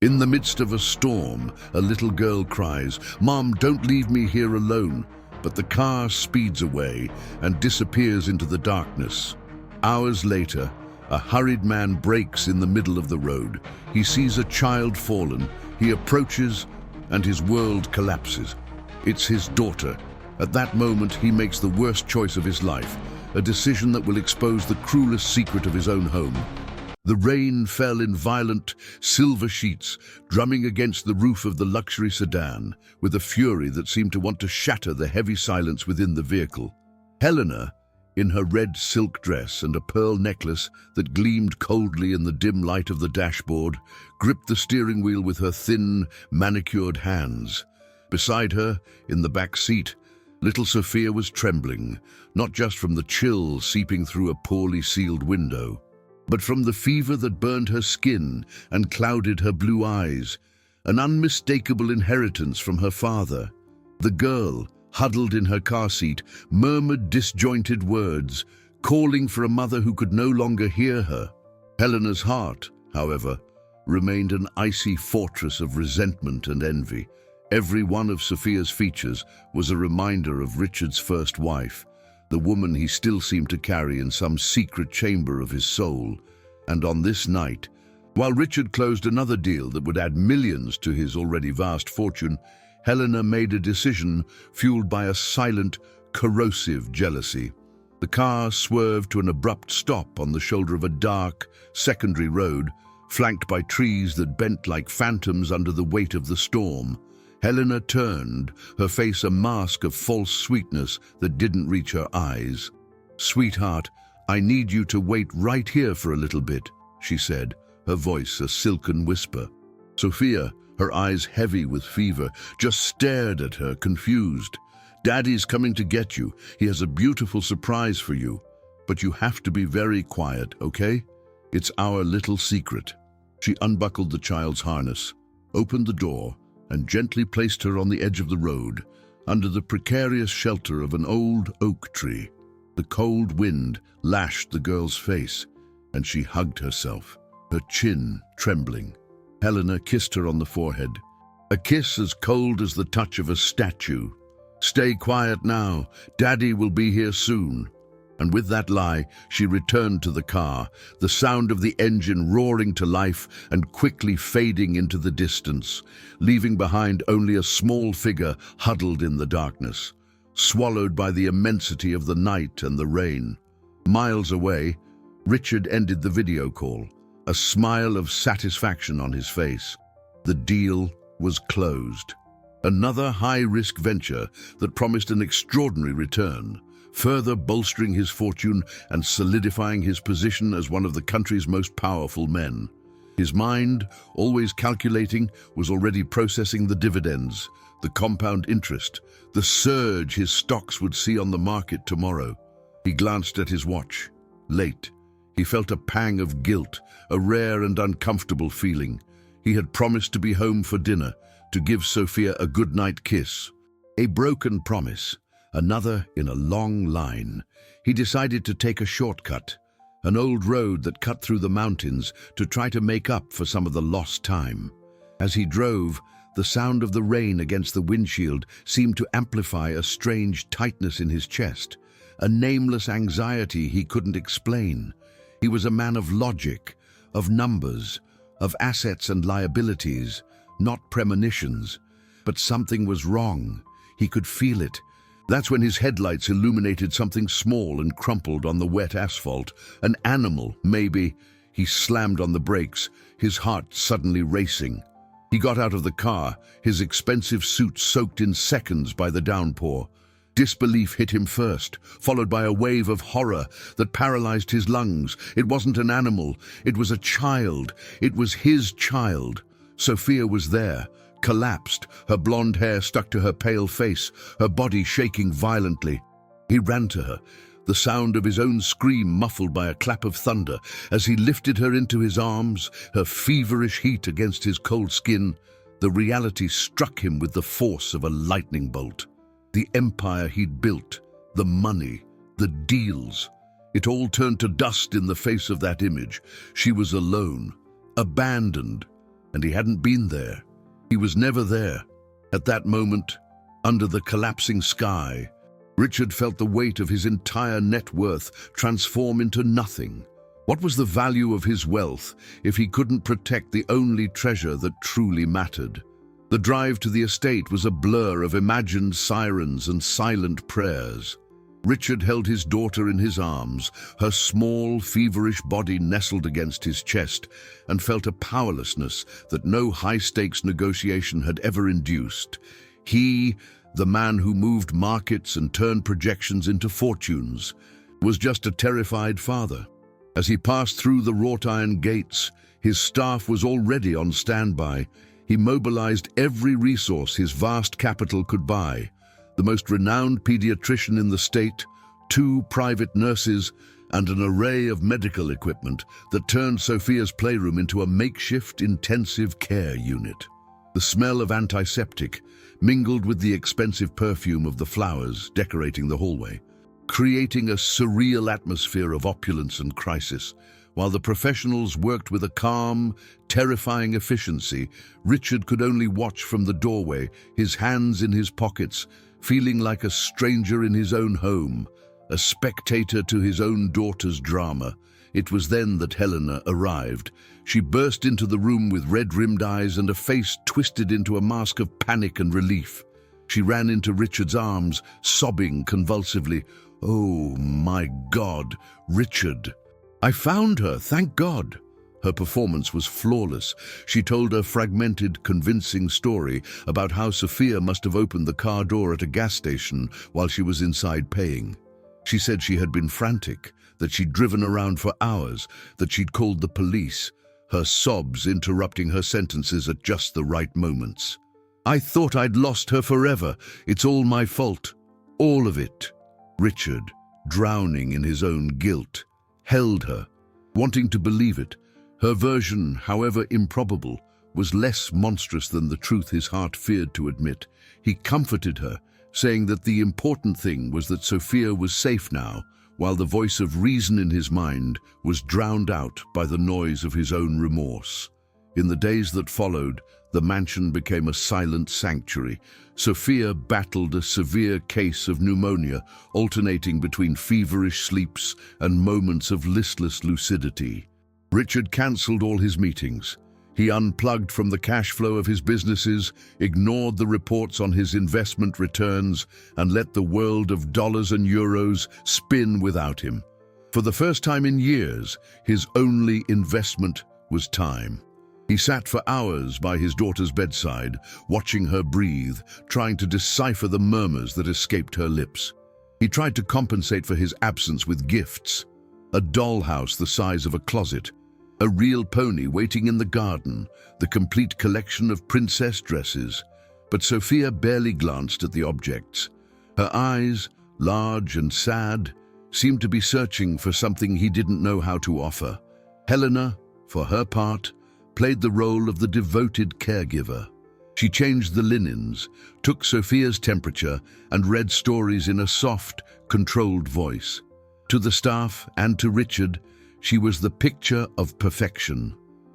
In the midst of a storm, a little girl cries, "Mom, don't leave me here alone." But the car speeds away and disappears into the darkness. Hours later, a hurried man breaks in the middle of the road. He sees a child fallen. He approaches, and his world collapses. It's his daughter. At that moment, he makes the worst choice of his life, a decision that will expose the cruelest secret of his own home. The rain fell in violent, silver sheets, drumming against the roof of the luxury sedan, with a fury that seemed to want to shatter the heavy silence within the vehicle. Helena, in her red silk dress and a pearl necklace that gleamed coldly in the dim light of the dashboard, gripped the steering wheel with her thin, manicured hands. Beside her, in the back seat, little Sophia was trembling, not just from the chill seeping through a poorly sealed window, but from the fever that burned her skin and clouded her blue eyes, an unmistakable inheritance from her father. The girl, huddled in her car seat, murmured disjointed words, calling for a mother who could no longer hear her. Helena's heart, however, remained an icy fortress of resentment and envy. Every one of Sophia's features was a reminder of Richard's first wife, the woman he still seemed to carry in some secret chamber of his soul. And on this night, while Richard closed another deal that would add millions to his already vast fortune, Helena made a decision fueled by a silent, corrosive jealousy. The car swerved to an abrupt stop on the shoulder of a dark, secondary road, flanked by trees that bent like phantoms under the weight of the storm. Helena turned, her face a mask of false sweetness that didn't reach her eyes. "Sweetheart, I need you to wait right here for a little bit," she said, her voice a silken whisper. Sophia, her eyes heavy with fever, just stared at her, confused. "Daddy's coming to get you. He has a beautiful surprise for you. But you have to be very quiet, okay? It's our little secret." She unbuckled the child's harness, opened the door, and gently placed her on the edge of the road, under the precarious shelter of an old oak tree. The cold wind lashed the girl's face, and she hugged herself, her chin trembling. Helena kissed her on the forehead, a kiss as cold as the touch of a statue. "Stay quiet now. Daddy will be here soon." And with that lie, she returned to the car, the sound of the engine roaring to life and quickly fading into the distance, leaving behind only a small figure huddled in the darkness, swallowed by the immensity of the night and the rain. Miles away, Richard ended the video call, a smile of satisfaction on his face. The deal was closed. Another high-risk venture that promised an extraordinary return, further bolstering his fortune and solidifying his position as one of the country's most powerful men. His mind, always calculating, was already processing the dividends, the compound interest, the surge his stocks would see on the market tomorrow. He glanced at his watch. Late. He felt a pang of guilt, a rare and uncomfortable feeling. He had promised to be home for dinner, to give Sophia a goodnight kiss. A broken promise. Another in a long line. He decided to take a shortcut, an old road that cut through the mountains to try to make up for some of the lost time. As he drove, the sound of the rain against the windshield seemed to amplify a strange tightness in his chest, a nameless anxiety he couldn't explain. He was a man of logic, of numbers, of assets and liabilities, not premonitions. But something was wrong. He could feel it. That's when his headlights illuminated something small and crumpled on the wet asphalt. An animal, maybe. He slammed on the brakes, his heart suddenly racing. He got out of the car, his expensive suit soaked in seconds by the downpour. Disbelief hit him first, followed by a wave of horror that paralyzed his lungs. It wasn't an animal. It was a child. It was his child. Sophia was there, collapsed, her blonde hair stuck to her pale face, her body shaking violently. He ran to her, the sound of his own scream muffled by a clap of thunder. As he lifted her into his arms, her feverish heat against his cold skin, the reality struck him with the force of a lightning bolt. The empire he'd built, the money, the deals, it all turned to dust in the face of that image. She was alone, abandoned, and he hadn't been there. He was never there. At that moment, under the collapsing sky, Richard felt the weight of his entire net worth transform into nothing. What was the value of his wealth if he couldn't protect the only treasure that truly mattered? The drive to the estate was a blur of imagined sirens and silent prayers. Richard held his daughter in his arms, her small, feverish body nestled against his chest, and felt a powerlessness that no high-stakes negotiation had ever induced. He, the man who moved markets and turned projections into fortunes, was just a terrified father. As he passed through the wrought-iron gates, his staff was already on standby. He mobilized every resource his vast capital could buy. The most renowned pediatrician in the state, 2 private nurses, and an array of medical equipment that turned Sophia's playroom into a makeshift intensive care unit. The smell of antiseptic mingled with the expensive perfume of the flowers decorating the hallway, creating a surreal atmosphere of opulence and crisis. While the professionals worked with a calm, terrifying efficiency, Richard could only watch from the doorway, his hands in his pockets, feeling like a stranger in his own home, a spectator to his own daughter's drama. It was then that Helena arrived. She burst into the room with red-rimmed eyes and a face twisted into a mask of panic and relief. She ran into Richard's arms, sobbing convulsively. "Oh, my God, Richard! I found her, thank God!" Her performance was flawless. She told a fragmented, convincing story about how Sophia must have opened the car door at a gas station while she was inside paying. She said she had been frantic, that she'd driven around for hours, that she'd called the police, her sobs interrupting her sentences at just the right moments. "I thought I'd lost her forever. It's all my fault. All of it." Richard, drowning in his own guilt, held her, wanting to believe it. Her version, however improbable, was less monstrous than the truth his heart feared to admit. He comforted her, saying that the important thing was that Sophia was safe now, while the voice of reason in his mind was drowned out by the noise of his own remorse. In the days that followed, the mansion became a silent sanctuary. Sophia battled a severe case of pneumonia, alternating between feverish sleeps and moments of listless lucidity. Richard cancelled all his meetings. He unplugged from the cash flow of his businesses, ignored the reports on his investment returns, and let the world of dollars and euros spin without him. For the first time in years, his only investment was time. He sat for hours by his daughter's bedside, watching her breathe, trying to decipher the murmurs that escaped her lips. He tried to compensate for his absence with gifts: a dollhouse the size of a closet, a real pony waiting in the garden, the complete collection of princess dresses. But Sophia barely glanced at the objects. Her eyes, large and sad, seemed to be searching for something he didn't know how to offer. Helena, for her part, played the role of the devoted caregiver. She changed the linens, took Sophia's temperature, and read stories in a soft, controlled voice. To the staff and to Richard, she was the picture of perfection.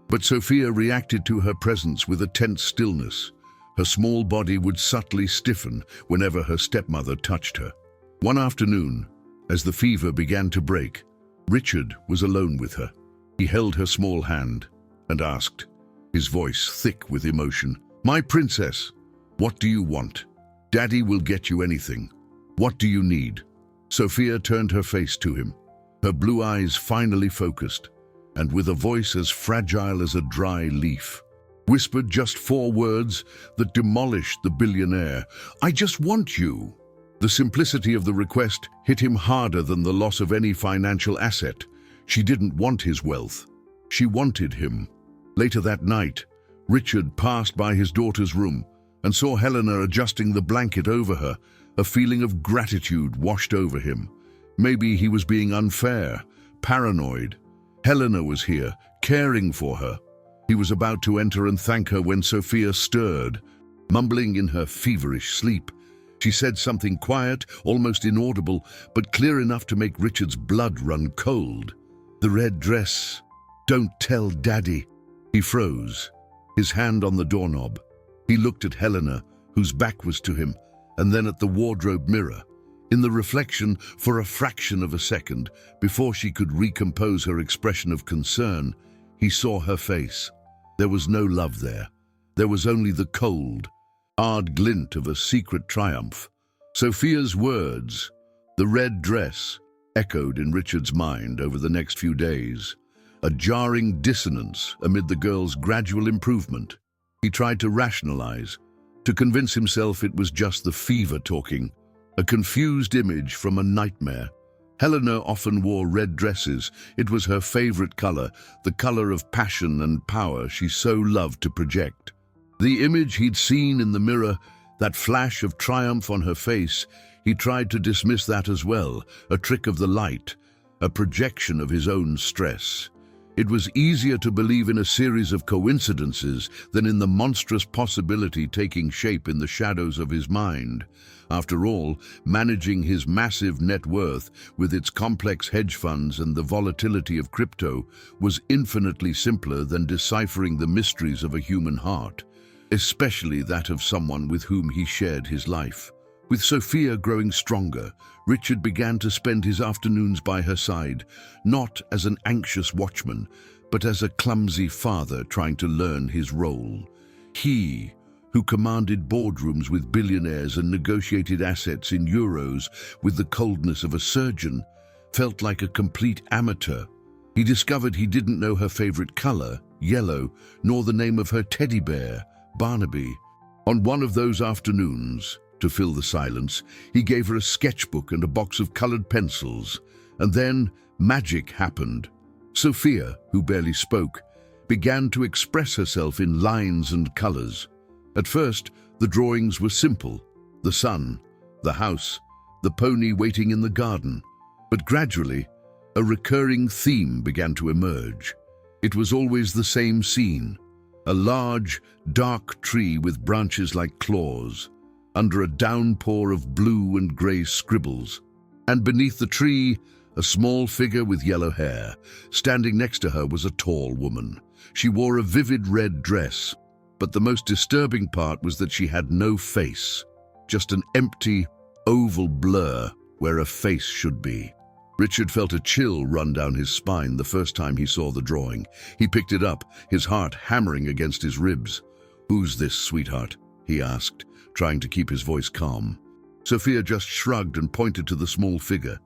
But Sophia reacted to her presence with a tense stillness. Her small body would subtly stiffen whenever her stepmother touched her. One afternoon, as the fever began to break, Richard was alone with her. He held her small hand and asked, his voice thick with emotion, "My princess, what do you want? Daddy will get you anything. What do you need?" Sophia turned her face to him, her blue eyes finally focused, and with a voice as fragile as a dry leaf, whispered just 4 words that demolished the billionaire. "I just want you." The simplicity of the request hit him harder than the loss of any financial asset. She didn't want his wealth. She wanted him. Later that night, Richard passed by his daughter's room and saw Helena adjusting the blanket over her. A feeling of gratitude washed over him. Maybe he was being unfair, paranoid. Helena was here, caring for her. He was about to enter and thank her when Sophia stirred, mumbling in her feverish sleep. She said something quiet, almost inaudible, but clear enough to make Richard's blood run cold. "The red dress. Don't tell Daddy." He froze. his hand on the doorknob. He looked at Helena, whose back was to him, and then at the wardrobe mirror. In the reflection, for a fraction of a second, before she could recompose her expression of concern, he saw her face. There was no love there. There was only the cold, hard glint of a secret triumph. Sophia's words, the red dress, echoed in Richard's mind over the next few days, a jarring dissonance amid the girl's gradual improvement. He tried to rationalize, to convince himself it was just the fever talking, a confused image from a nightmare. Helena often wore red dresses. It was her favorite color, the color of passion and power she so loved to project. The image he'd seen in the mirror, that flash of triumph on her face, he tried to dismiss that as well, a trick of the light, a projection of his own stress. It was easier to believe in a series of coincidences than in the monstrous possibility taking shape in the shadows of his mind. After all, managing his massive net worth with its complex hedge funds and the volatility of crypto was infinitely simpler than deciphering the mysteries of a human heart, especially that of someone with whom he shared his life. With Sophia growing stronger, Richard began to spend his afternoons by her side, not as an anxious watchman, but as a clumsy father trying to learn his role. He, who commanded boardrooms with billionaires and negotiated assets in euros with the coldness of a surgeon, felt like a complete amateur. He discovered he didn't know her favorite color, yellow, nor the name of her teddy bear, Barnaby. On one of those afternoons, to fill the silence, he gave her a sketchbook and a box of colored pencils, and then magic happened. Sophia, who barely spoke, began to express herself in lines and colors. At first, the drawings were simple: the sun, the house, the pony waiting in the garden. But gradually, a recurring theme began to emerge. It was always the same scene: a large, dark tree with branches like claws, under a downpour of blue and grey scribbles. And beneath the tree, a small figure with yellow hair. Standing next to her was a tall woman. She wore a vivid red dress, but the most disturbing part was that she had no face, just an empty, oval blur where a face should be. Richard felt a chill run down his spine the first time he saw the drawing. He picked it up, his heart hammering against his ribs. "Who's this, sweetheart?" he asked, trying to keep his voice calm. Sophia just shrugged and pointed to the small figure.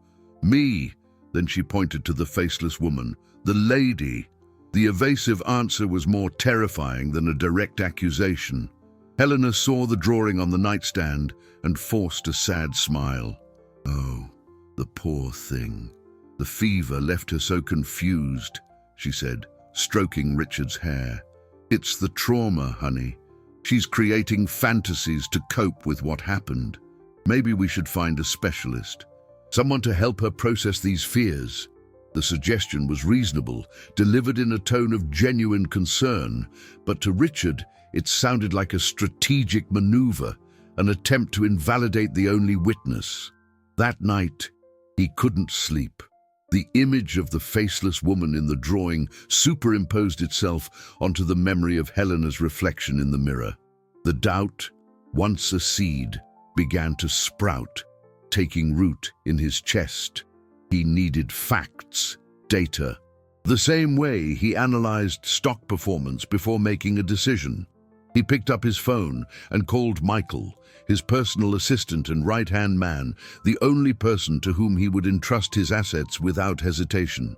"Me." Then she pointed to the faceless woman. "The lady." The evasive answer was more terrifying than a direct accusation. Helena saw the drawing on the nightstand and forced a sad smile. "Oh, the poor thing. The fever left her so confused," she said, stroking Richard's hair. "It's the trauma, honey. She's creating fantasies to cope with what happened. Maybe we should find a specialist, someone to help her process these fears." The suggestion was reasonable, delivered in a tone of genuine concern, but to Richard it sounded like a strategic maneuver, an attempt to invalidate the only witness. That night, he couldn't sleep. The image of the faceless woman in the drawing superimposed itself onto the memory of Helena's reflection in the mirror. The doubt, once a seed, began to sprout, taking root in his chest. He needed facts, data. The same way he analyzed stock performance before making a decision. He picked up his phone and called Michael, his personal assistant and right-hand man, the only person to whom he would entrust his assets without hesitation.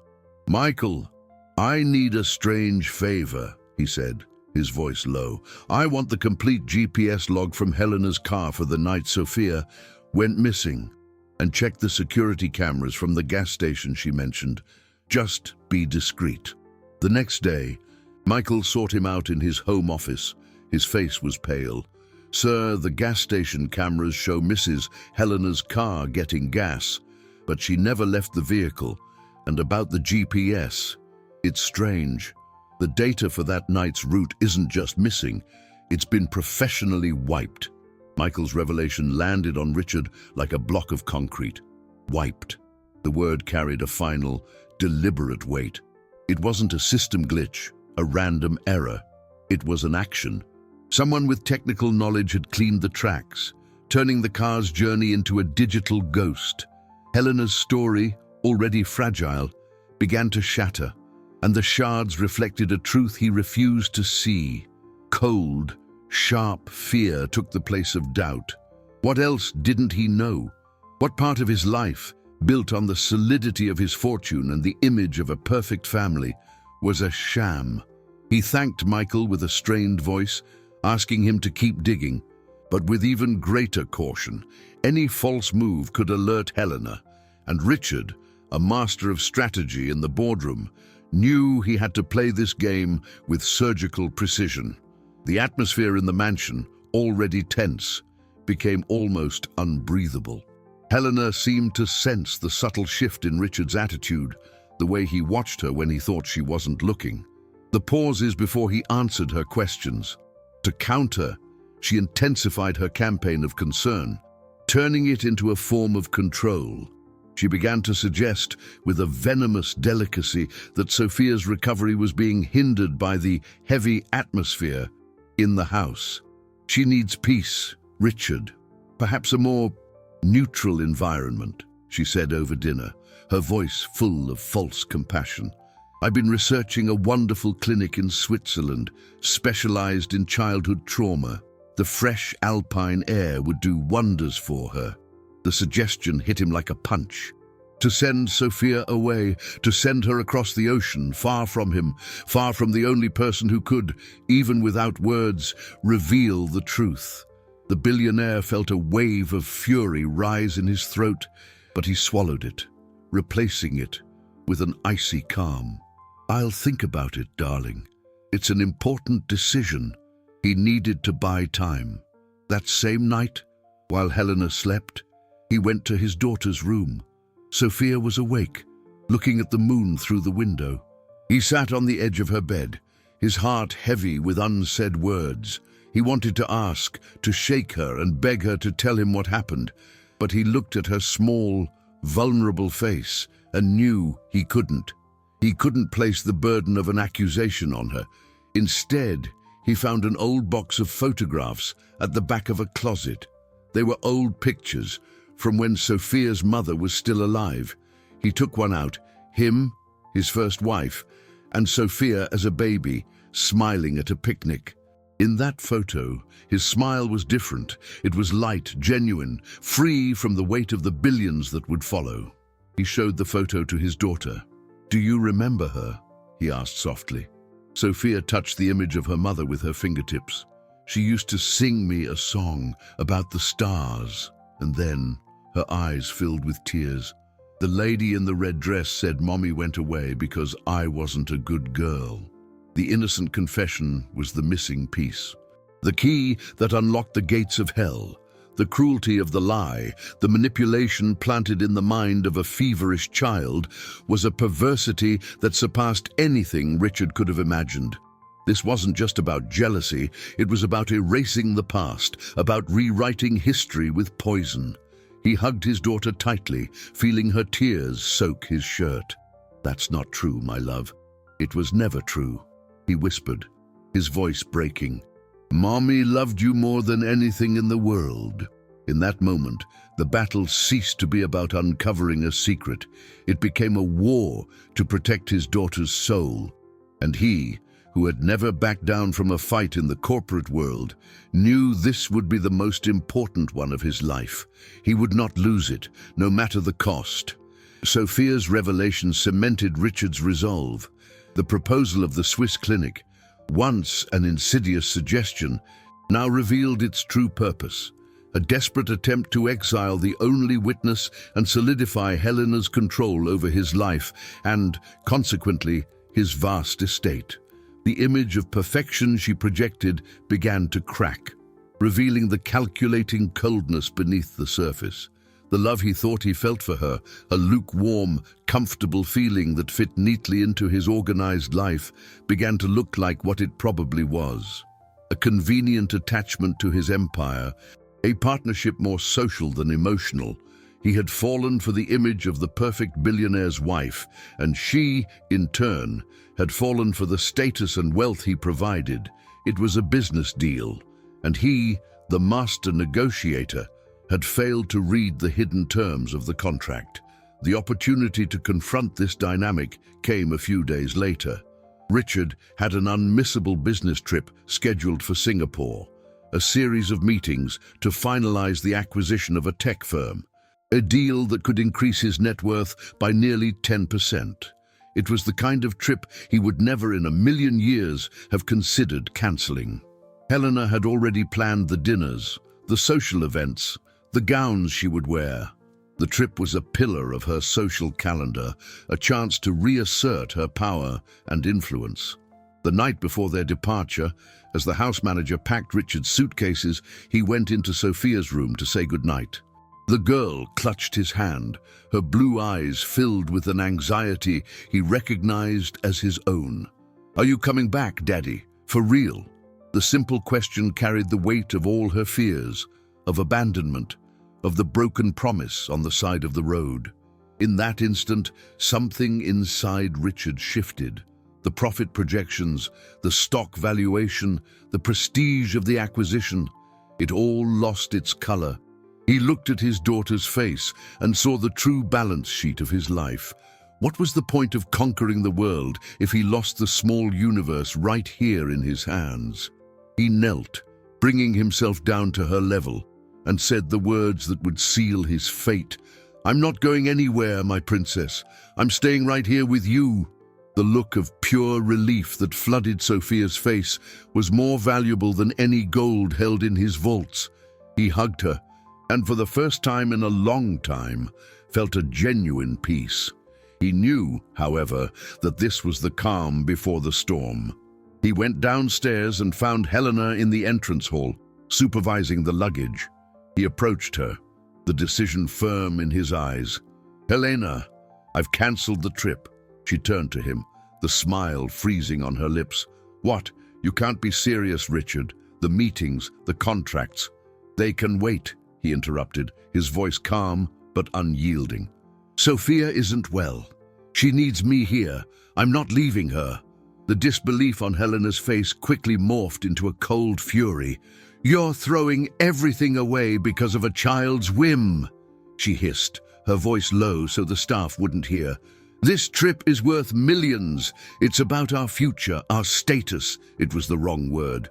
"Michael, I need a strange favor," he said, his voice low. "I want the complete GPS log from Helena's car for the night Sophia went missing, and check the security cameras from the gas station she mentioned. Just be discreet." The next day, Michael sought him out in his home office. His face was pale. "Sir, the gas station cameras show Mrs. Helena's car getting gas, but she never left the vehicle. And about the GPS, it's strange. The data for that night's route isn't just missing, it's been professionally wiped." Michael's revelation landed on Richard like a block of concrete. Wiped. The word carried a final, deliberate weight. It wasn't a system glitch, a random error. It was an action. Someone with technical knowledge had cleaned the tracks, turning the car's journey into a digital ghost. Helena's story, already fragile, began to shatter, and the shards reflected a truth he refused to see. Cold, sharp fear took the place of doubt. What else didn't he know? What part of his life, built on the solidity of his fortune and the image of a perfect family, was a sham? He thanked Michael with a strained voice, asking him to keep digging, but with even greater caution. Any false move could alert Helena, and Richard, a master of strategy in the boardroom, knew he had to play this game with surgical precision. The atmosphere in the mansion, already tense, became almost unbreathable. Helena seemed to sense the subtle shift in Richard's attitude, the way he watched her when he thought she wasn't looking. The pauses before he answered her questions. To counter, she intensified her campaign of concern, turning it into a form of control. She began to suggest, with a venomous delicacy, that Sophia's recovery was being hindered by the heavy atmosphere in the house. She needs peace, Richard. Perhaps a more neutral environment, she said over dinner, her voice full of false compassion. I've been researching a wonderful clinic in Switzerland, specialized in childhood trauma. The fresh alpine air would do wonders for her. The suggestion hit him like a punch. To send Sophia away, to send her across the ocean, far from him, far from the only person who could, even without words, reveal the truth. The billionaire felt a wave of fury rise in his throat, but he swallowed it, replacing it with an icy calm. I'll think about it, darling. It's an important decision. He needed to buy time. That same night, while Helena slept, he went to his daughter's room. Sophia was awake, looking at the moon through the window. He sat on the edge of her bed, his heart heavy with unsaid words. He wanted to ask, to shake her and beg her to tell him what happened, but he looked at her small, vulnerable face and knew he couldn't. He couldn't place the burden of an accusation on her. Instead, he found an old box of photographs at the back of a closet. They were old pictures from when Sophia's mother was still alive. He took one out, him, his first wife, and Sophia as a baby, smiling at a picnic. In that photo, his smile was different. It was light, genuine, free from the weight of the billions that would follow. He showed the photo to his daughter. "Do you remember her?" he asked softly. Sophia touched the image of her mother with her fingertips. "She used to sing me a song about the stars," and then her eyes filled with tears. "The lady in the red dress said Mommy went away because I wasn't a good girl." The innocent confession was the missing piece. The key that unlocked the gates of hell. The cruelty of the lie, the manipulation planted in the mind of a feverish child, was a perversity that surpassed anything Richard could have imagined. This wasn't just about jealousy, it was about erasing the past, about rewriting history with poison. He hugged his daughter tightly, feeling her tears soak his shirt. "That's not true, my love. It was never true," he whispered, his voice breaking. "Mommy loved you more than anything in the world." In that moment, the battle ceased to be about uncovering a secret. It became a war to protect his daughter's soul. And he, who had never backed down from a fight in the corporate world, knew this would be the most important one of his life. He would not lose it, no matter the cost. Sophia's revelation cemented Richard's resolve. The proposal of the Swiss clinic, once an insidious suggestion, now revealed its true purpose. A desperate attempt to exile the only witness and solidify Helena's control over his life and, consequently, his vast estate. The image of perfection she projected began to crack, revealing the calculating coldness beneath the surface. The love he thought he felt for her, a lukewarm, comfortable feeling that fit neatly into his organized life, began to look like what it probably was. A convenient attachment to his empire, a partnership more social than emotional. He had fallen for the image of the perfect billionaire's wife, and she, in turn, had fallen for the status and wealth he provided. It was a business deal, and he, the master negotiator, had failed to read the hidden terms of the contract. The opportunity to confront this dynamic came a few days later. Richard had an unmissable business trip scheduled for Singapore, a series of meetings to finalize the acquisition of a tech firm, a deal that could increase his net worth by nearly 10%. It was the kind of trip he would never in a million years have considered cancelling. Helena had already planned the dinners, the social events, the gowns she would wear. The trip was a pillar of her social calendar, a chance to reassert her power and influence. The night before their departure, as the house manager packed Richard's suitcases, he went into Sophia's room to say goodnight. The girl clutched his hand, her blue eyes filled with an anxiety he recognized as his own. "Are you coming back, Daddy? For real?" The simple question carried the weight of all her fears, of abandonment, of the broken promise on the side of the road. In that instant, something inside Richard shifted. The profit projections, the stock valuation, the prestige of the acquisition, it all lost its color. He looked at his daughter's face and saw the true balance sheet of his life. What was the point of conquering the world if he lost the small universe right here in his hands? He knelt, bringing himself down to her level, and said the words that would seal his fate. "I'm not going anywhere, my princess. I'm staying right here with you." The look of pure relief that flooded Sophia's face was more valuable than any gold held in his vaults. He hugged her, and for the first time in a long time, felt a genuine peace. He knew, however, that this was the calm before the storm. He went downstairs and found Helena in the entrance hall, supervising the luggage. He approached her, the decision firm in his eyes. "Helena, I've cancelled the trip." She turned to him, the smile freezing on her lips. "What? You can't be serious, Richard. The meetings, the contracts. They can wait," he interrupted, his voice calm but unyielding. "Sophia isn't well. She needs me here. I'm not leaving her." The disbelief on Helena's face quickly morphed into a cold fury. "You're throwing everything away because of a child's whim," she hissed, her voice low so the staff wouldn't hear. "This trip is worth millions. It's about our future, our status." It was the wrong word.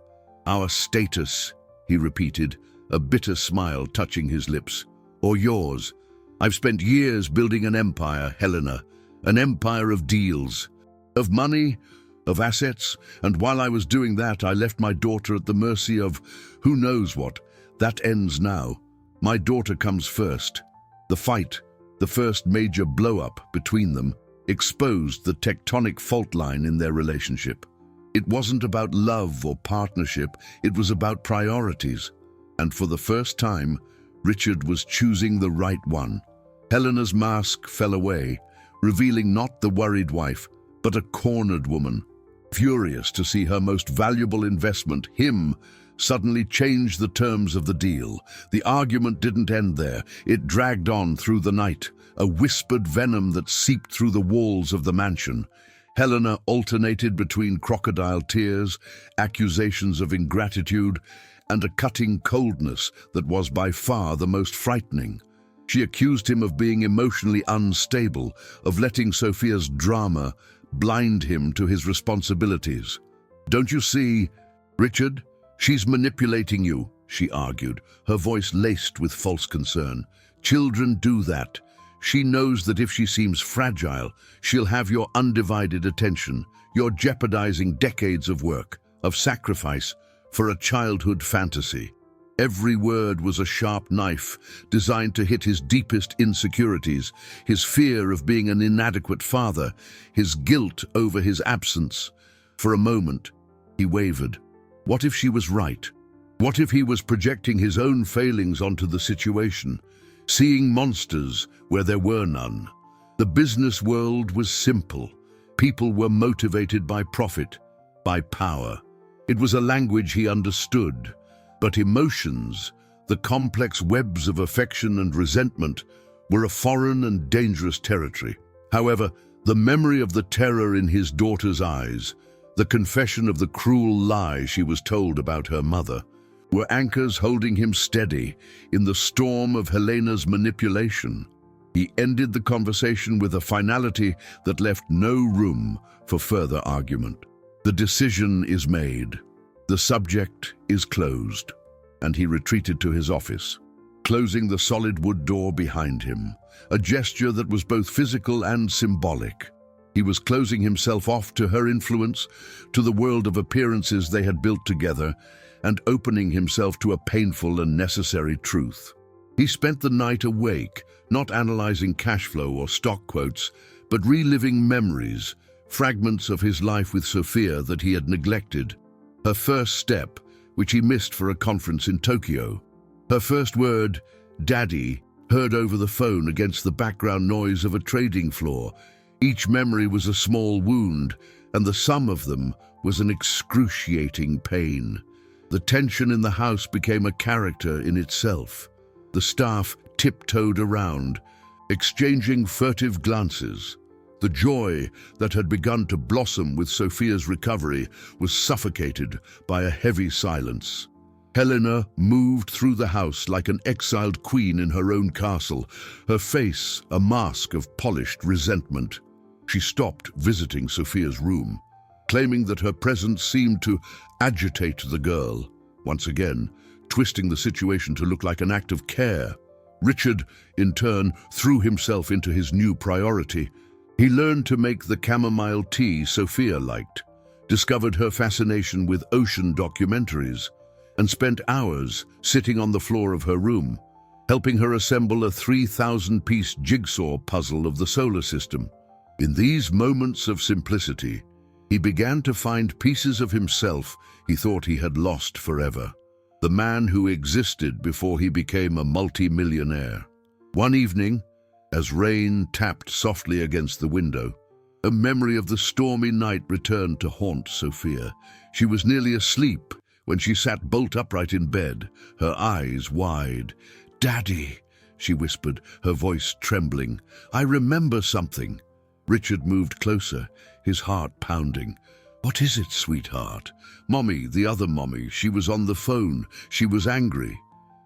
"Our status," he repeated, a bitter smile touching his lips. "Or yours. I've spent years building an empire, Helena, an empire of deals, of money, of assets, and while I was doing that, I left my daughter at the mercy of who knows what. That ends now. My daughter comes first." The fight, the first major blow-up between them, exposed the tectonic fault line in their relationship. It wasn't about love or partnership, it was about priorities. And for the first time, Richard was choosing the right one. Helena's mask fell away, revealing not the worried wife, but a cornered woman. Furious to see her most valuable investment, him, suddenly changed the terms of the deal. The argument didn't end there. It dragged on through the night, a whispered venom that seeped through the walls of the mansion. Helena alternated between crocodile tears, accusations of ingratitude, and a cutting coldness that was by far the most frightening. She accused him of being emotionally unstable, of letting Sophia's drama blind him to his responsibilities. "Don't you see, Richard? She's manipulating you," she argued, her voice laced with false concern. "Children do that. She knows that if she seems fragile, she'll have your undivided attention. You're jeopardizing decades of work, of sacrifice, for a childhood fantasy." Every word was a sharp knife, designed to hit his deepest insecurities, his fear of being an inadequate father, his guilt over his absence. For a moment, he wavered. What if she was right? What if he was projecting his own failings onto the situation, seeing monsters where there were none? The business world was simple. People were motivated by profit, by power. It was a language he understood. But emotions, the complex webs of affection and resentment, were a foreign and dangerous territory. However, the memory of the terror in his daughter's eyes, the confession of the cruel lie she was told about her mother, were anchors holding him steady in the storm of Helena's manipulation. He ended the conversation with a finality that left no room for further argument. The decision is made. The subject is closed, and he retreated to his office, closing the solid wood door behind him, a gesture that was both physical and symbolic. He was closing himself off to her influence, to the world of appearances they had built together, and opening himself to a painful and necessary truth. He spent the night awake, not analyzing cash flow or stock quotes, but reliving memories, fragments of his life with Sophia that he had neglected. Her first step, which he missed for a conference in Tokyo. Her first word, "Daddy," heard over the phone against the background noise of a trading floor. Each memory was a small wound, and the sum of them was an excruciating pain. The tension in the house became a character in itself. The staff tiptoed around, exchanging furtive glances. The joy that had begun to blossom with Sophia's recovery was suffocated by a heavy silence. Helena moved through the house like an exiled queen in her own castle, her face a mask of polished resentment. She stopped visiting Sophia's room, claiming that her presence seemed to agitate the girl, once again, twisting the situation to look like an act of care. Richard, in turn, threw himself into his new priority. He learned to make the chamomile tea Sophia liked, discovered her fascination with ocean documentaries, and spent hours sitting on the floor of her room, helping her assemble a 3,000-piece jigsaw puzzle of the solar system. In these moments of simplicity, he began to find pieces of himself he thought he had lost forever. The man who existed before he became a multi-millionaire. One evening, as rain tapped softly against the window, a memory of the stormy night returned to haunt Sophia. She was nearly asleep when she sat bolt upright in bed, her eyes wide. "Daddy," she whispered, her voice trembling. "I remember something." Richard moved closer, his heart pounding. "What is it, sweetheart?" "Mommy, the other mommy, she was on the phone. She was angry."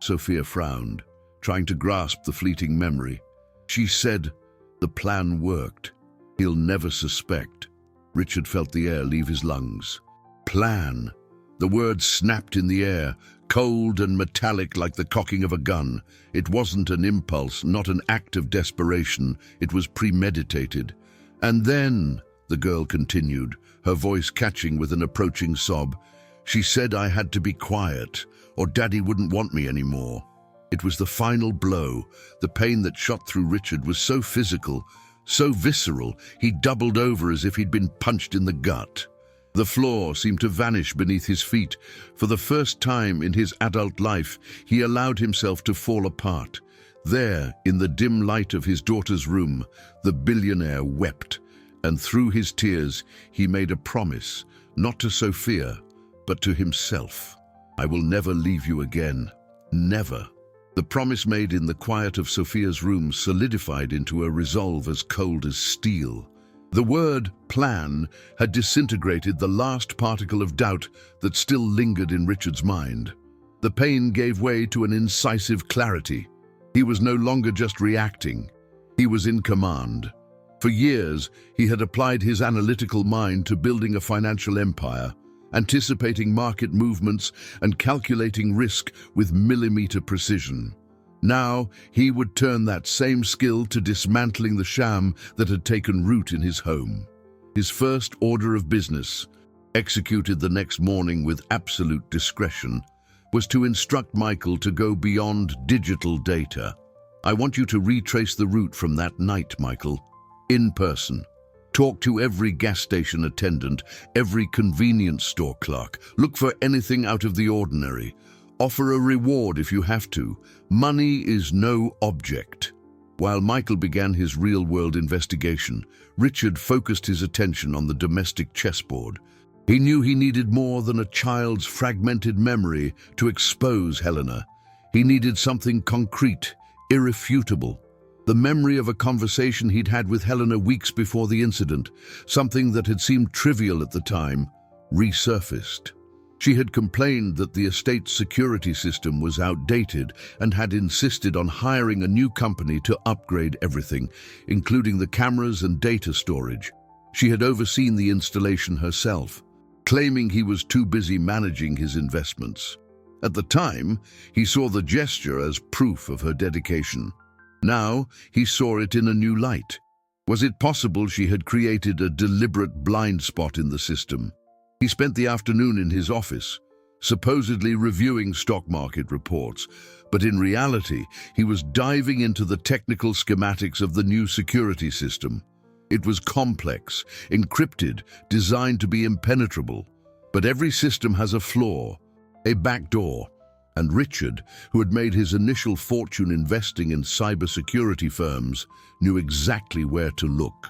Sophia frowned, trying to grasp the fleeting memory. "She said the plan worked. He'll never suspect." Richard felt the air leave his lungs. Plan. The word snapped in the air, cold and metallic like the cocking of a gun. It wasn't an impulse, not an act of desperation. It was premeditated. "And then," the girl continued, her voice catching with an approaching sob, "she said I had to be quiet, or Daddy wouldn't want me anymore." It was the final blow. The pain that shot through Richard was so physical, so visceral, he doubled over as if he'd been punched in the gut. The floor seemed to vanish beneath his feet. For the first time in his adult life, he allowed himself to fall apart. There, in the dim light of his daughter's room, the billionaire wept, and through his tears he made a promise, not to Sophia, but to himself. "I will never leave you again. Never." The promise made in the quiet of Sophia's room solidified into a resolve as cold as steel. The word plan had disintegrated the last particle of doubt that still lingered in Richard's mind. The pain gave way to an incisive clarity. He was no longer just reacting. He was in command. For years, he had applied his analytical mind to building a financial empire, anticipating market movements and calculating risk with millimeter precision. Now, he would turn that same skill to dismantling the sham that had taken root in his home. His first order of business, executed the next morning with absolute discretion, was to instruct Michael to go beyond digital data. "I want you to retrace the route from that night, Michael, in person. Talk to every gas station attendant, every convenience store clerk. Look for anything out of the ordinary. Offer a reward if you have to. Money is no object." While Michael began his real-world investigation, Richard focused his attention on the domestic chessboard. He knew he needed more than a child's fragmented memory to expose Helena. He needed something concrete, irrefutable. The memory of a conversation he'd had with Helena weeks before the incident, something that had seemed trivial at the time, resurfaced. She had complained that the estate's security system was outdated and had insisted on hiring a new company to upgrade everything, including the cameras and data storage. She had overseen the installation herself, claiming he was too busy managing his investments. At the time, he saw the gesture as proof of her dedication. Now, he saw it in a new light. Was it possible she had created a deliberate blind spot in the system? He spent the afternoon in his office, supposedly reviewing stock market reports, but in reality, he was diving into the technical schematics of the new security system. It was complex, encrypted, designed to be impenetrable. But every system has a flaw, a backdoor, and Richard, who had made his initial fortune investing in cybersecurity firms, knew exactly where to look.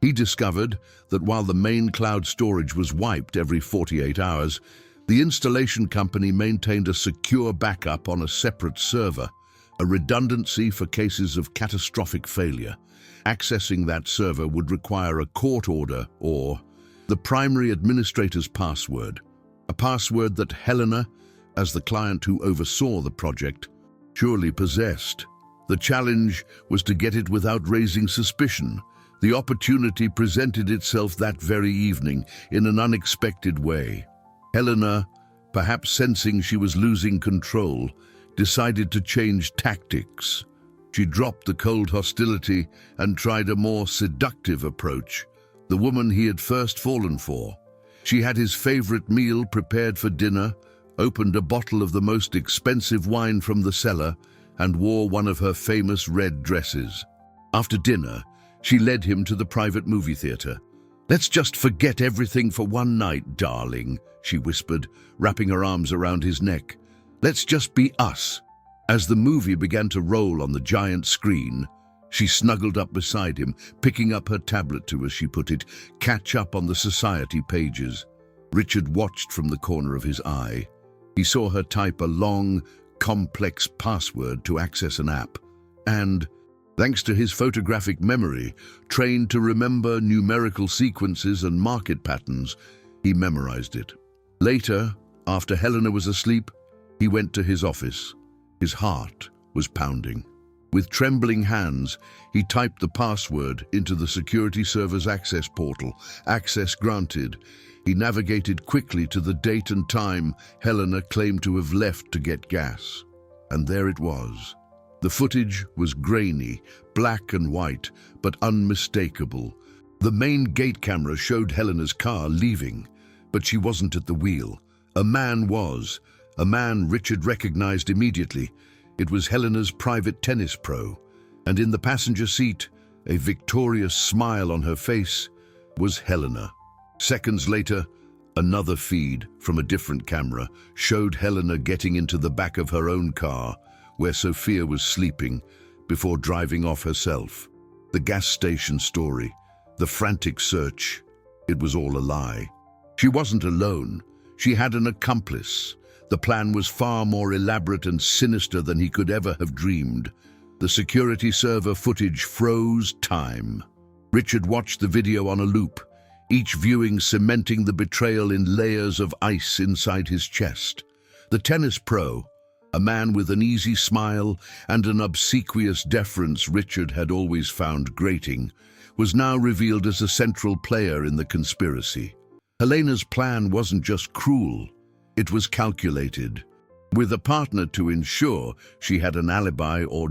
He discovered that while the main cloud storage was wiped every 48 hours, the installation company maintained a secure backup on a separate server, a redundancy for cases of catastrophic failure. Accessing that server would require a court order or the primary administrator's password, a password that Helena, as the client who oversaw the project, surely possessed. The challenge was to get it without raising suspicion. The opportunity presented itself that very evening in an unexpected way. Helena, perhaps sensing she was losing control, decided to change tactics. She dropped the cold hostility and tried a more seductive approach, the woman he had first fallen for. She had his favorite meal prepared for dinner, opened a bottle of the most expensive wine from the cellar, and wore one of her famous red dresses. After dinner, she led him to the private movie theater. "Let's just forget everything for one night, darling," she whispered, wrapping her arms around his neck. "Let's just be us." As the movie began to roll on the giant screen, she snuggled up beside him, picking up her tablet to, as she put it, catch up on the society pages. Richard watched from the corner of his eye. He saw her type a long, complex password to access an app, and, thanks to his photographic memory, trained to remember numerical sequences and market patterns, he memorized it. Later, after Helena was asleep, he went to his office. His heart was pounding. With trembling hands, he typed the password into the security server's access portal. Access granted. He navigated quickly to the date and time Helena claimed to have left to get gas. And there it was. The footage was grainy, black and white, but unmistakable. The main gate camera showed Helena's car leaving, but she wasn't at the wheel. A man was. A man Richard recognized immediately. It was Helena's private tennis pro, and in the passenger seat, a victorious smile on her face, was Helena. Seconds later, another feed from a different camera showed Helena getting into the back of her own car, where Sophia was sleeping, before driving off herself. The gas station story, the frantic search, it was all a lie. She wasn't alone. She had an accomplice. The plan was far more elaborate and sinister than he could ever have dreamed. The security server footage froze time. Richard watched the video on a loop, each viewing cementing the betrayal in layers of ice inside his chest. The tennis pro, a man with an easy smile and an obsequious deference Richard had always found grating, was now revealed as a central player in the conspiracy. Helena's plan wasn't just cruel, it was calculated, with a partner to ensure she had an alibi or,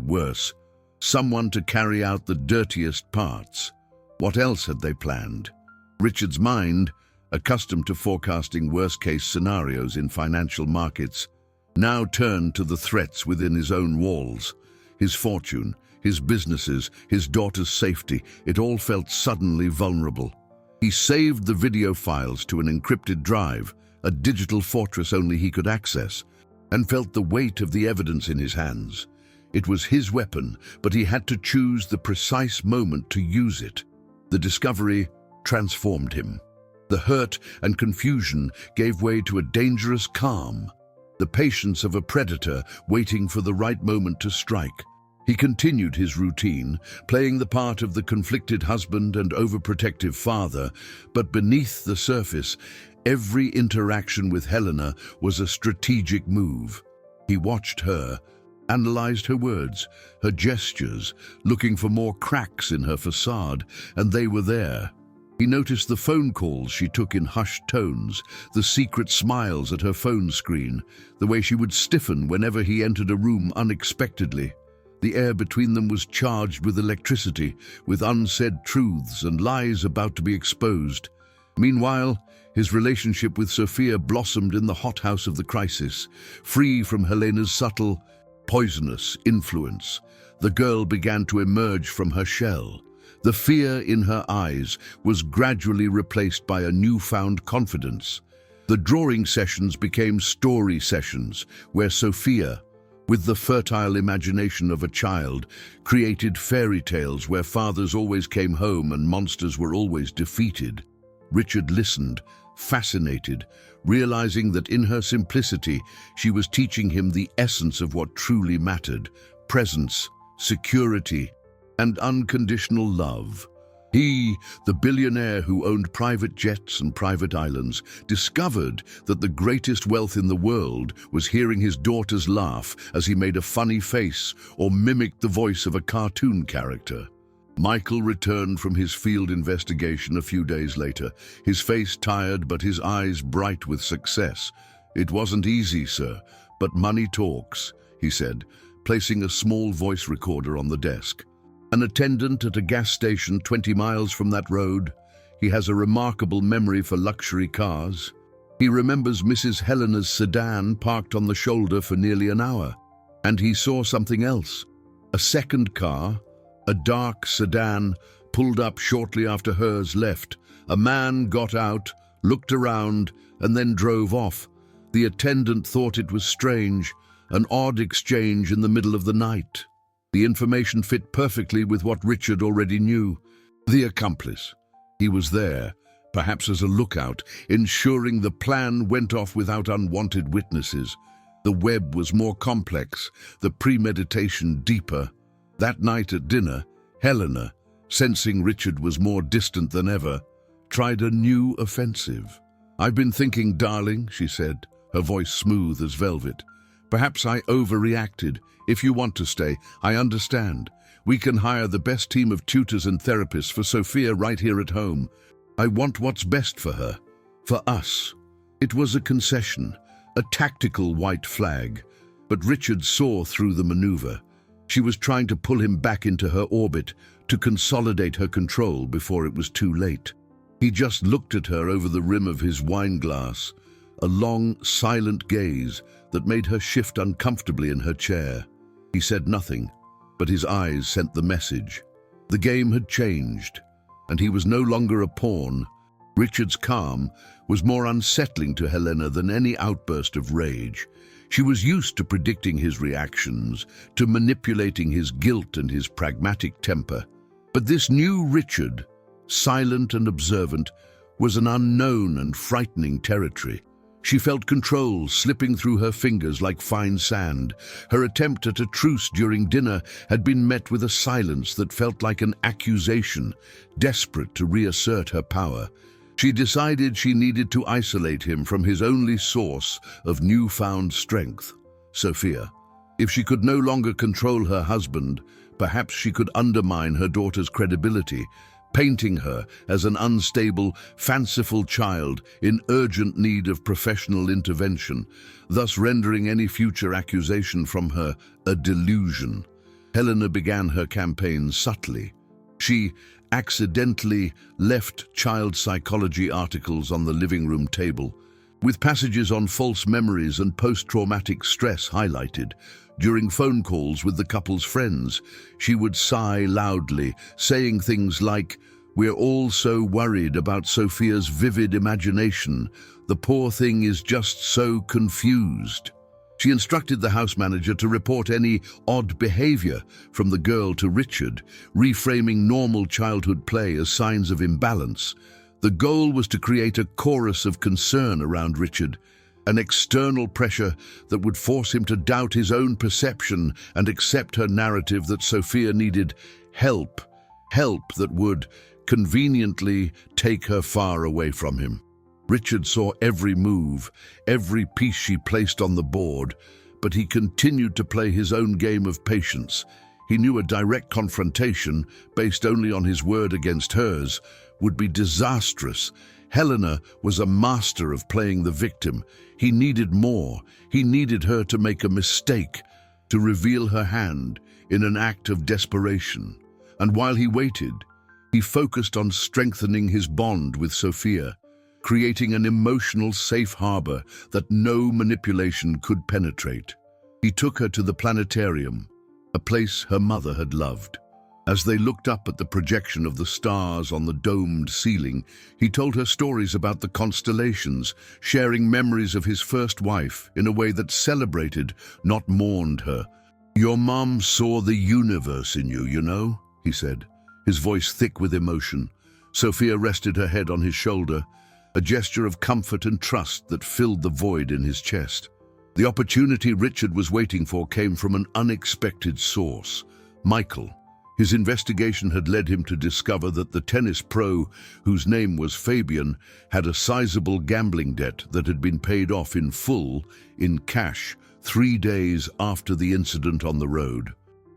worse, someone to carry out the dirtiest parts. What else had they planned? Richard's mind, accustomed to forecasting worst-case scenarios in financial markets, now turned to the threats within his own walls. His fortune, his businesses, his daughter's safety, it all felt suddenly vulnerable. He saved the video files to an encrypted drive, a digital fortress only he could access, and felt the weight of the evidence in his hands. It was his weapon, but he had to choose the precise moment to use it. The discovery transformed him. The hurt and confusion gave way to a dangerous calm, the patience of a predator waiting for the right moment to strike. He continued his routine, playing the part of the conflicted husband and overprotective father, but beneath the surface, Every interaction with Helena was a strategic move. He watched her, analyzed her words, her gestures, looking for more cracks in her facade, and they were there. He noticed the phone calls she took in hushed tones, the secret smiles at her phone screen, the way she would stiffen whenever he entered a room unexpectedly. The air between them was charged with electricity, with unsaid truths and lies about to be exposed. Meanwhile, his relationship with Sophia blossomed in the hothouse of the crisis. Free from Helena's subtle, poisonous influence, the girl began to emerge from her shell. The fear in her eyes was gradually replaced by a newfound confidence. The drawing sessions became story sessions, where Sophia, with the fertile imagination of a child, created fairy tales where fathers always came home and monsters were always defeated. Richard listened, fascinated, realizing that in her simplicity she was teaching him the essence of what truly mattered: presence, security, and unconditional love. He, the billionaire who owned private jets and private islands, discovered that the greatest wealth in the world was hearing his daughters laugh as he made a funny face or mimicked the voice of a cartoon character. Michael returned from his field investigation a few days later, his face tired but his eyes bright with success. "It wasn't easy, sir, but money talks," he said, placing a small voice recorder on the desk. An attendant at a gas station 20 miles from that road. He has a remarkable memory for luxury cars. He remembers Mrs. Helena's sedan parked on the shoulder for nearly an hour. And he saw something else. A second car, a dark sedan, pulled up shortly after hers left. A man got out, looked around, and then drove off. The attendant thought it was strange, an odd exchange in the middle of the night. The information fit perfectly with what Richard already knew. The accomplice. He was there, perhaps as a lookout, ensuring the plan went off without unwanted witnesses. The web was more complex, the premeditation deeper. That night at dinner, Helena, sensing Richard was more distant than ever, tried a new offensive. "I've been thinking, darling," she said, her voice smooth as velvet. "Perhaps I overreacted. If you want to stay, I understand. We can hire the best team of tutors and therapists for Sophia right here at home. I want what's best for her, for us." It was a concession, a tactical white flag, but Richard saw through the maneuver. She was trying to pull him back into her orbit, to consolidate her control before it was too late. He just looked at her over the rim of his wine glass, a long, silent gaze that made her shift uncomfortably in her chair. He said nothing, but his eyes sent the message. The game had changed, and he was no longer a pawn. Richard's calm was more unsettling to Helena than any outburst of rage. She was used to predicting his reactions, to manipulating his guilt and his pragmatic temper. But this new Richard, silent and observant, was an unknown and frightening territory. She felt control slipping through her fingers like fine sand. Her attempt at a truce during dinner had been met with a silence that felt like an accusation, desperate to reassert her power. She decided she needed to isolate him from his only source of newfound strength, Sophia. If she could no longer control her husband, perhaps she could undermine her daughter's credibility, painting her as an unstable, fanciful child in urgent need of professional intervention, thus rendering any future accusation from her a delusion. Helena began her campaign subtly. She accidentally left child psychology articles on the living room table, with passages on false memories and post-traumatic stress highlighted. During phone calls with the couple's friends, she would sigh loudly, saying things like, "We're all so worried about Sophia's vivid imagination. The poor thing is just so confused." She instructed the house manager to report any odd behavior from the girl to Richard, reframing normal childhood play as signs of imbalance. The goal was to create a chorus of concern around Richard, an external pressure that would force him to doubt his own perception and accept her narrative that Sophia needed help that would conveniently take her far away from him. Richard saw every move, every piece she placed on the board, but he continued to play his own game of patience. He knew a direct confrontation, based only on his word against hers, would be disastrous. Helena was a master of playing the victim. He needed more. He needed her to make a mistake, to reveal her hand in an act of desperation. And while he waited, he focused on strengthening his bond with Sophia, creating an emotional safe harbor that no manipulation could penetrate. He took her to the planetarium, a place her mother had loved. As they looked up at the projection of the stars on the domed ceiling, he told her stories about the constellations, sharing memories of his first wife in a way that celebrated, not mourned her. "Your mom saw the universe in you, you know," he said, his voice thick with emotion. Sophia rested her head on his shoulder, a gesture of comfort and trust that filled the void in his chest. The opportunity Richard was waiting for came from an unexpected source: Michael. His investigation had led him to discover that the tennis pro, whose name was Fabian, had a sizable gambling debt that had been paid off in full, in cash, 3 days after the incident on the road.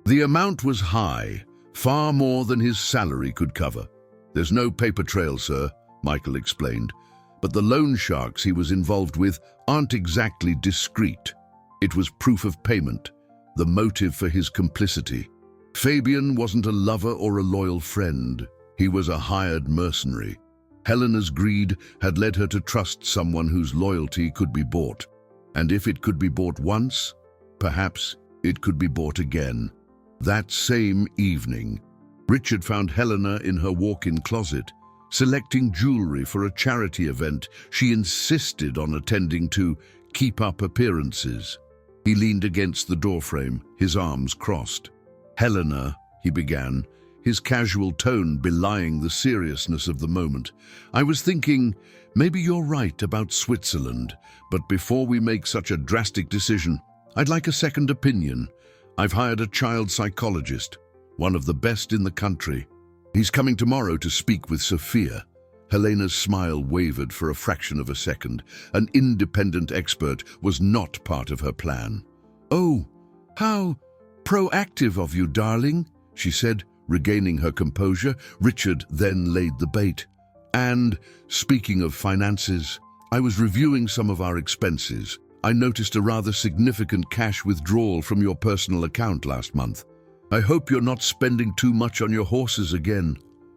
The amount was high, far more than his salary could cover. "There's no paper trail, sir," Michael explained, "but the loan sharks he was involved with aren't exactly discreet. It was proof of payment, the motive for his complicity. Fabian wasn't a lover or a loyal friend. He was a hired mercenary. Helena's greed had led her to trust someone whose loyalty could be bought. And if it could be bought once, perhaps it could be bought again." That same evening, Richard found Helena in her walk-in closet, selecting jewelry for a charity event she insisted on attending to keep up appearances. He leaned against the doorframe, his arms crossed. "Helena," he began, his casual tone belying the seriousness of the moment, "I was thinking, maybe you're right about Switzerland, but before we make such a drastic decision, I'd like a second opinion. I've hired a child psychologist, one of the best in the country. He's coming tomorrow to speak with Sophia." Helena's smile wavered for a fraction of a second. An independent expert was not part of her plan. "Oh, how proactive of you, darling," she said, regaining her composure. Richard then laid the bait. "And, speaking of finances, I was reviewing some of our expenses. I noticed a rather significant cash withdrawal from your personal account last month. I hope you're not spending too much on your horses again."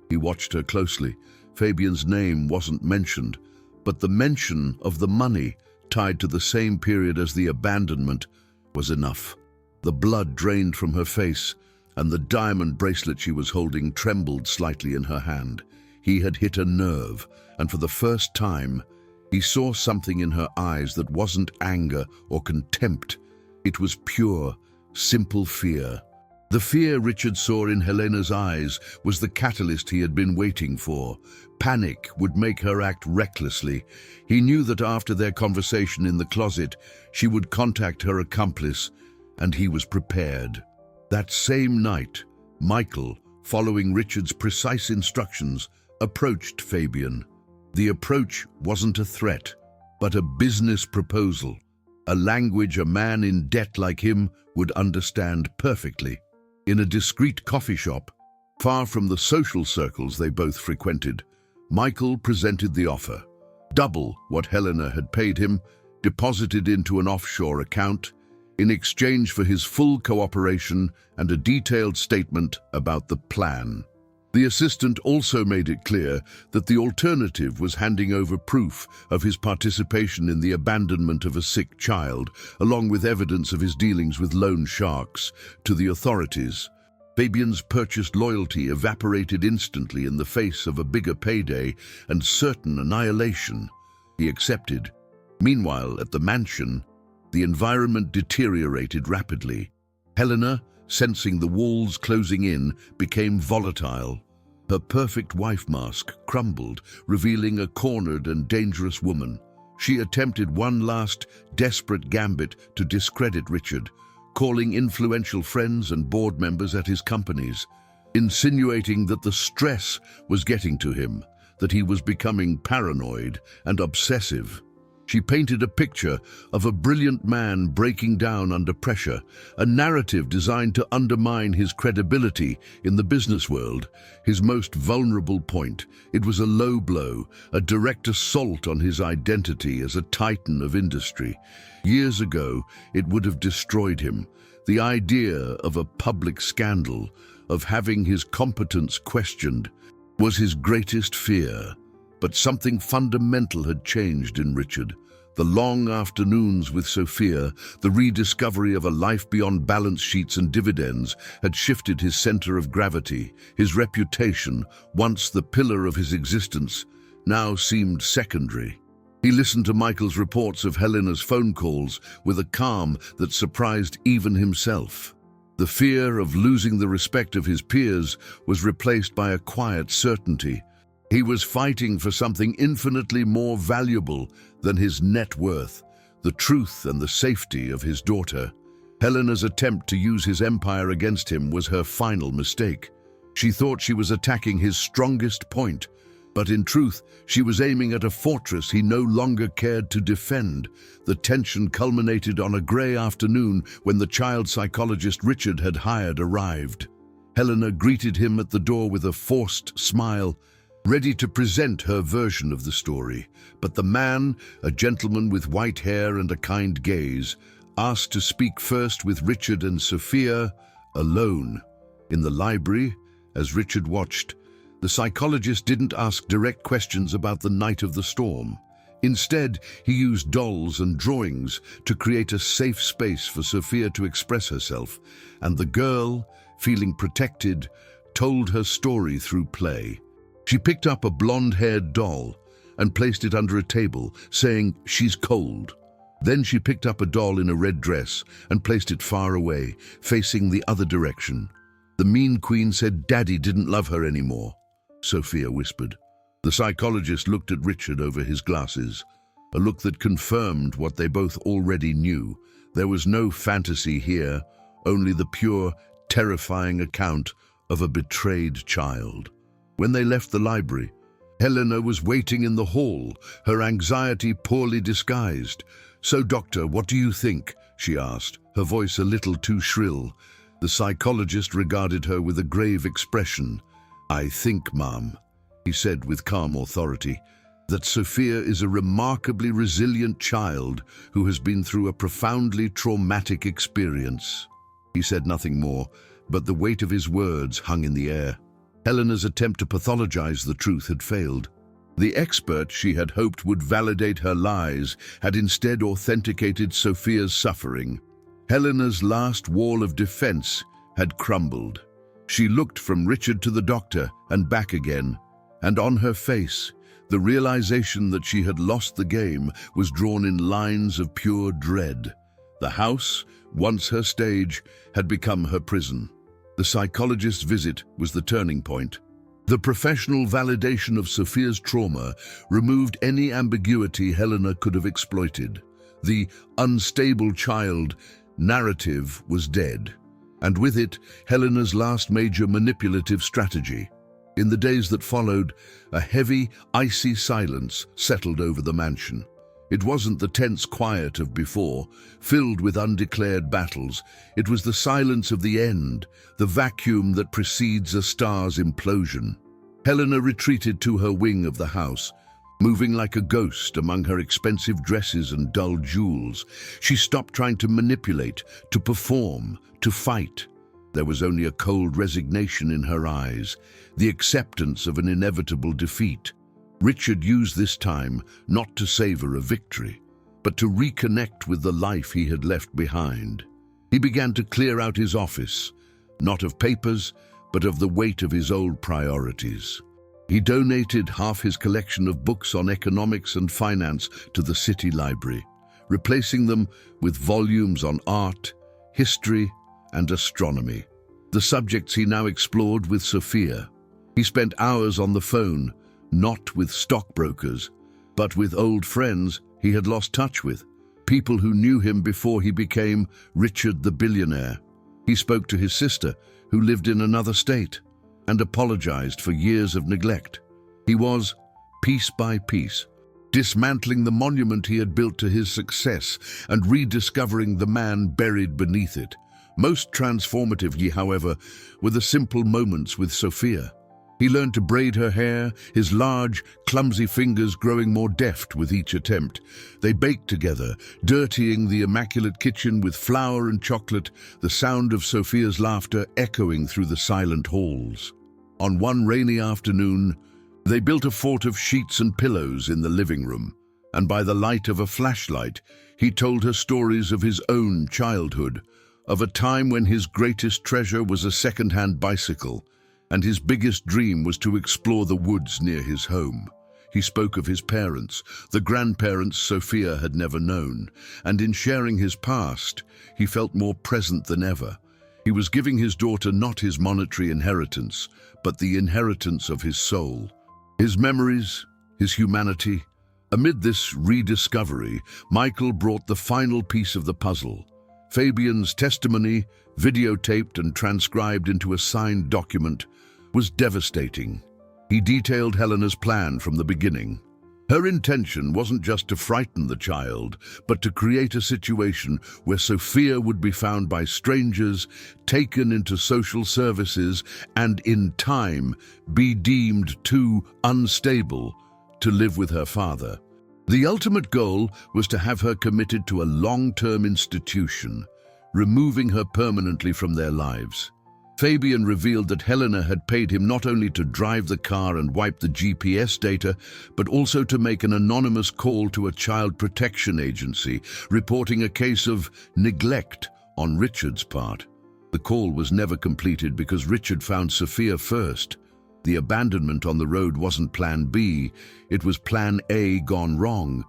He watched her closely. Fabian's name wasn't mentioned, but the mention of the money tied to the same period as the abandonment was enough. The blood drained from her face, and the diamond bracelet she was holding trembled slightly in her hand. He had hit a nerve, and for the first time, he saw something in her eyes that wasn't anger or contempt. It was pure, simple fear. The fear Richard saw in Helena's eyes was the catalyst he had been waiting for. Panic would make her act recklessly. He knew that after their conversation in the closet, she would contact her accomplice, and he was prepared. That same night, Michael, following Richard's precise instructions, approached Fabian. The approach wasn't a threat, but a business proposal, a language a man in debt like him would understand perfectly. In a discreet coffee shop, far from the social circles they both frequented, Michael presented the offer. Double what Helena had paid him, deposited into an offshore account, in exchange for his full cooperation and a detailed statement about the plan. The assistant also made it clear that the alternative was handing over proof of his participation in the abandonment of a sick child, along with evidence of his dealings with loan sharks, to the authorities. Fabian's purchased loyalty evaporated instantly in the face of a bigger payday and certain annihilation. He accepted. Meanwhile, at the mansion, the environment deteriorated rapidly. Helena, sensing the walls closing in, became volatile. Her perfect wife mask crumbled, revealing a cornered and dangerous woman. She attempted one last, desperate gambit to discredit Richard, calling influential friends and board members at his companies, insinuating that the stress was getting to him, that he was becoming paranoid and obsessive. She painted a picture of a brilliant man breaking down under pressure, a narrative designed to undermine his credibility in the business world, his most vulnerable point. It was a low blow, a direct assault on his identity as a titan of industry. Years ago, it would have destroyed him. The idea of a public scandal, of having his competence questioned, was his greatest fear. But something fundamental had changed in Richard. The long afternoons with Sophia, the rediscovery of a life beyond balance sheets and dividends, had shifted his center of gravity. His reputation, once the pillar of his existence, now seemed secondary. He listened to Michael's reports of Helena's phone calls with a calm that surprised even himself. The fear of losing the respect of his peers was replaced by a quiet certainty. He was fighting for something infinitely more valuable than his net worth, the truth and the safety of his daughter. Helena's attempt to use his empire against him was her final mistake. She thought she was attacking his strongest point, but in truth, she was aiming at a fortress he no longer cared to defend. The tension culminated on a grey afternoon when the child psychologist Richard had hired arrived. Helena greeted him at the door with a forced smile, ready to present her version of the story. But the man, a gentleman with white hair and a kind gaze, asked to speak first with Richard and Sophia, alone. In the library, as Richard watched, the psychologist didn't ask direct questions about the night of the storm. Instead, he used dolls and drawings to create a safe space for Sophia to express herself, and the girl, feeling protected, told her story through play. She picked up a blonde-haired doll and placed it under a table, saying, "She's cold." Then she picked up a doll in a red dress and placed it far away, facing the other direction. The mean queen said Daddy didn't love her anymore, Sophia whispered. The psychologist looked at Richard over his glasses, a look that confirmed what they both already knew. There was no fantasy here, only the pure, terrifying account of a betrayed child. When they left the library, Helena was waiting in the hall, her anxiety poorly disguised. "So, doctor, what do you think?" she asked, her voice a little too shrill. The psychologist regarded her with a grave expression. "I think, ma'am," he said with calm authority, "that Sophia is a remarkably resilient child who has been through a profoundly traumatic experience." He said nothing more, but the weight of his words hung in the air. Helena's attempt to pathologize the truth had failed. The expert she had hoped would validate her lies had instead authenticated Sophia's suffering. Helena's last wall of defense had crumbled. She looked from Richard to the doctor and back again, and on her face, the realization that she had lost the game was drawn in lines of pure dread. The house, once her stage, had become her prison. The psychologist's visit was the turning point. The professional validation of Sophia's trauma removed any ambiguity Helena could have exploited. The unstable child narrative was dead, and with it, Helena's last major manipulative strategy. In the days that followed, a heavy, icy silence settled over the mansion. It wasn't the tense quiet of before, filled with undeclared battles. It was the silence of the end, the vacuum that precedes a star's implosion. Helena retreated to her wing of the house, moving like a ghost among her expensive dresses and dull jewels. She stopped trying to manipulate, to perform, to fight. There was only a cold resignation in her eyes, the acceptance of an inevitable defeat. Richard used this time not to savor a victory, but to reconnect with the life he had left behind. He began to clear out his office, not of papers, but of the weight of his old priorities. He donated half his collection of books on economics and finance to the city library, replacing them with volumes on art, history, and astronomy, the subjects he now explored with Sophia. He spent hours on the phone, not with stockbrokers, but with old friends he had lost touch with, people who knew him before he became Richard the billionaire. He spoke to his sister, who lived in another state, and apologized for years of neglect. He was, piece by piece, dismantling the monument he had built to his success and rediscovering the man buried beneath it. Most transformative, however, were the simple moments with Sophia. He learned to braid her hair, his large, clumsy fingers growing more deft with each attempt. They baked together, dirtying the immaculate kitchen with flour and chocolate, the sound of Sophia's laughter echoing through the silent halls. On one rainy afternoon, they built a fort of sheets and pillows in the living room, and by the light of a flashlight, he told her stories of his own childhood, of a time when his greatest treasure was a second-hand bicycle, and his biggest dream was to explore the woods near his home. He spoke of his parents, the grandparents Sophia had never known, and in sharing his past, he felt more present than ever. He was giving his daughter not his monetary inheritance, but the inheritance of his soul, his memories, his humanity. Amid this rediscovery, Michael brought the final piece of the puzzle. Fabian's testimony, videotaped and transcribed into a signed document, was devastating. He detailed Helena's plan from the beginning. Her intention wasn't just to frighten the child, but to create a situation where Sophia would be found by strangers, taken into social services, and in time be deemed too unstable to live with her father. The ultimate goal was to have her committed to a long-term institution, removing her permanently from their lives. Fabian revealed that Helena had paid him not only to drive the car and wipe the GPS data, but also to make an anonymous call to a child protection agency, reporting a case of neglect on Richard's part. The call was never completed because Richard found Sophia first. The abandonment on the road wasn't Plan B, it was Plan A gone wrong.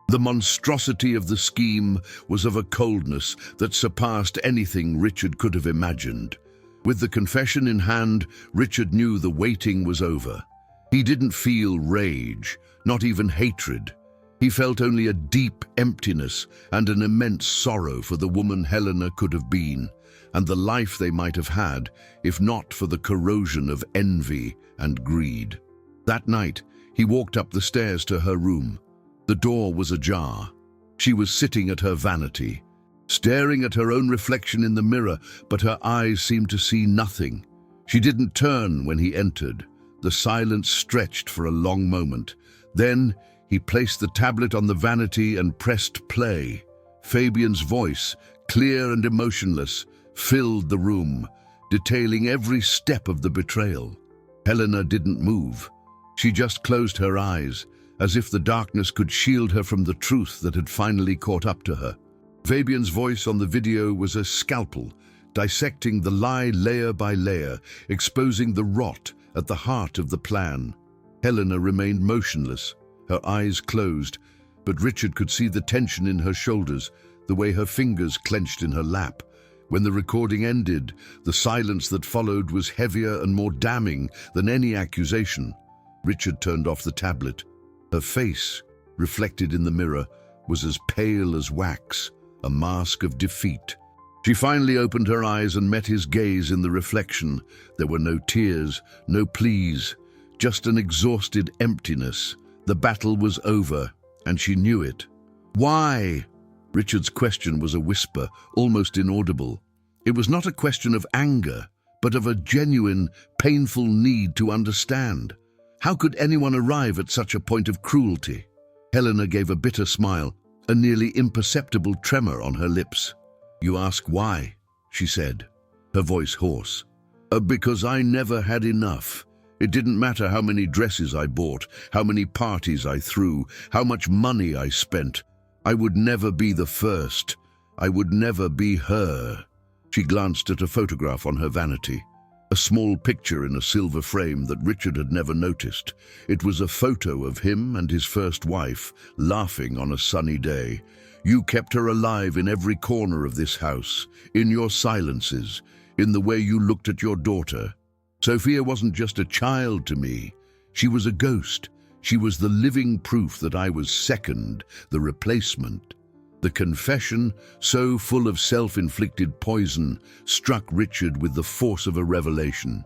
The monstrosity of the scheme was of a coldness that surpassed anything Richard could have imagined. With the confession in hand, Richard knew the waiting was over. He didn't feel rage, not even hatred. He felt only a deep emptiness and an immense sorrow for the woman Helena could have been, and the life they might have had if not for the corrosion of envy and greed. That night, he walked up the stairs to her room. The door was ajar. She was sitting at her vanity, staring at her own reflection in the mirror, but her eyes seemed to see nothing. She didn't turn when he entered. The silence stretched for a long moment. Then he placed the tablet on the vanity and pressed play. Fabian's voice, clear and emotionless, filled the room, detailing every step of the betrayal. Helena didn't move. She just closed her eyes, as if the darkness could shield her from the truth that had finally caught up to her. Fabian's voice on the video was a scalpel, dissecting the lie layer by layer, exposing the rot at the heart of the plan. Helena remained motionless, her eyes closed, but Richard could see the tension in her shoulders, the way her fingers clenched in her lap. When the recording ended, the silence that followed was heavier and more damning than any accusation. Richard turned off the tablet. Her face, reflected in the mirror, was as pale as wax, a mask of defeat. She finally opened her eyes and met his gaze in the reflection. There were no tears, no pleas, just an exhausted emptiness. The battle was over, and she knew it. Why? Richard's question was a whisper, almost inaudible. It was not a question of anger, but of a genuine, painful need to understand. How could anyone arrive at such a point of cruelty? Helena gave a bitter smile, a nearly imperceptible tremor on her lips. "You ask why?" she said, her voice hoarse. Because I never had enough. It didn't matter how many dresses I bought, how many parties I threw, how much money I spent. I would never be the first. I would never be her." She glanced at a photograph on her vanity, a small picture in a silver frame that Richard had never noticed. It was a photo of him and his first wife, laughing on a sunny day. "You kept her alive in every corner of this house, in your silences, in the way you looked at your daughter. Sophia wasn't just a child to me. She was a ghost. She was the living proof that I was second, the replacement." The confession, so full of self-inflicted poison, struck Richard with the force of a revelation.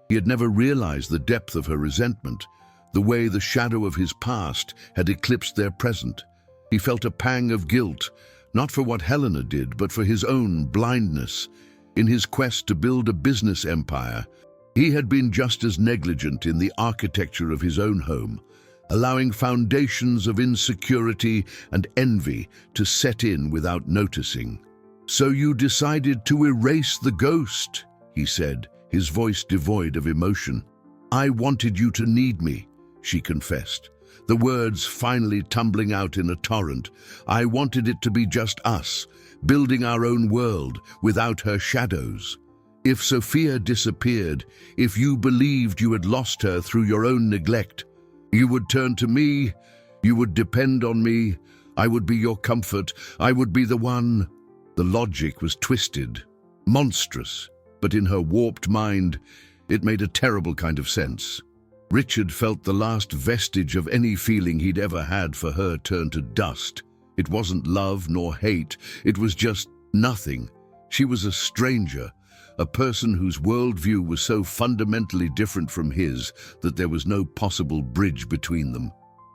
He had never realized the depth of her resentment, the way the shadow of his past had eclipsed their present. He felt a pang of guilt, not for what Helena did, but for his own blindness. In his quest to build a business empire, he had been just as negligent in the architecture of his own home, allowing foundations of insecurity and envy to set in without noticing. "So you decided to erase the ghost," he said, his voice devoid of emotion. "I wanted you to need me," she confessed, the words finally tumbling out in a torrent. "I wanted it to be just us, building our own world without her shadows. If Sophia disappeared, if you believed you had lost her through your own neglect, you would turn to me, you would depend on me, I would be your comfort, I would be the one." The logic was twisted, monstrous, but in her warped mind, it made a terrible kind of sense. Richard felt the last vestige of any feeling he'd ever had for her turn to dust. It wasn't love nor hate, it was just nothing. She was a stranger, a person whose worldview was so fundamentally different from his that there was no possible bridge between them.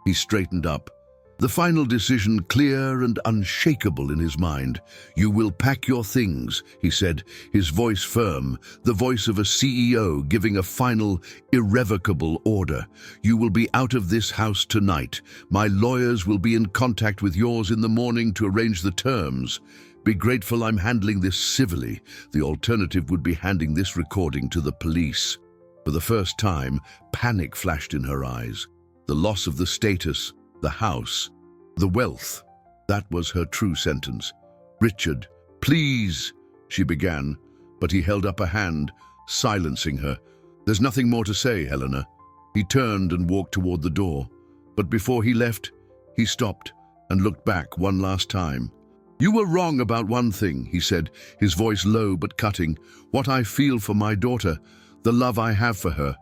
He straightened up, the final decision clear and unshakable in his mind. "You will pack your things," he said, his voice firm, the voice of a CEO giving a final, irrevocable order. "You will be out of this house tonight. My lawyers will be in contact with yours in the morning to arrange the terms. Be grateful I'm handling this civilly. The alternative would be handing this recording to the police." For the first time, panic flashed in her eyes. The loss of the status, the house, the wealth. That was her true sentence. "Richard, please," she began, but he held up a hand, silencing her. "There's nothing more to say, Helena." He turned and walked toward the door, but before he left, he stopped and looked back one last time. "You were wrong about one thing," he said, his voice low but cutting. "What I feel for my daughter, the love I have for her,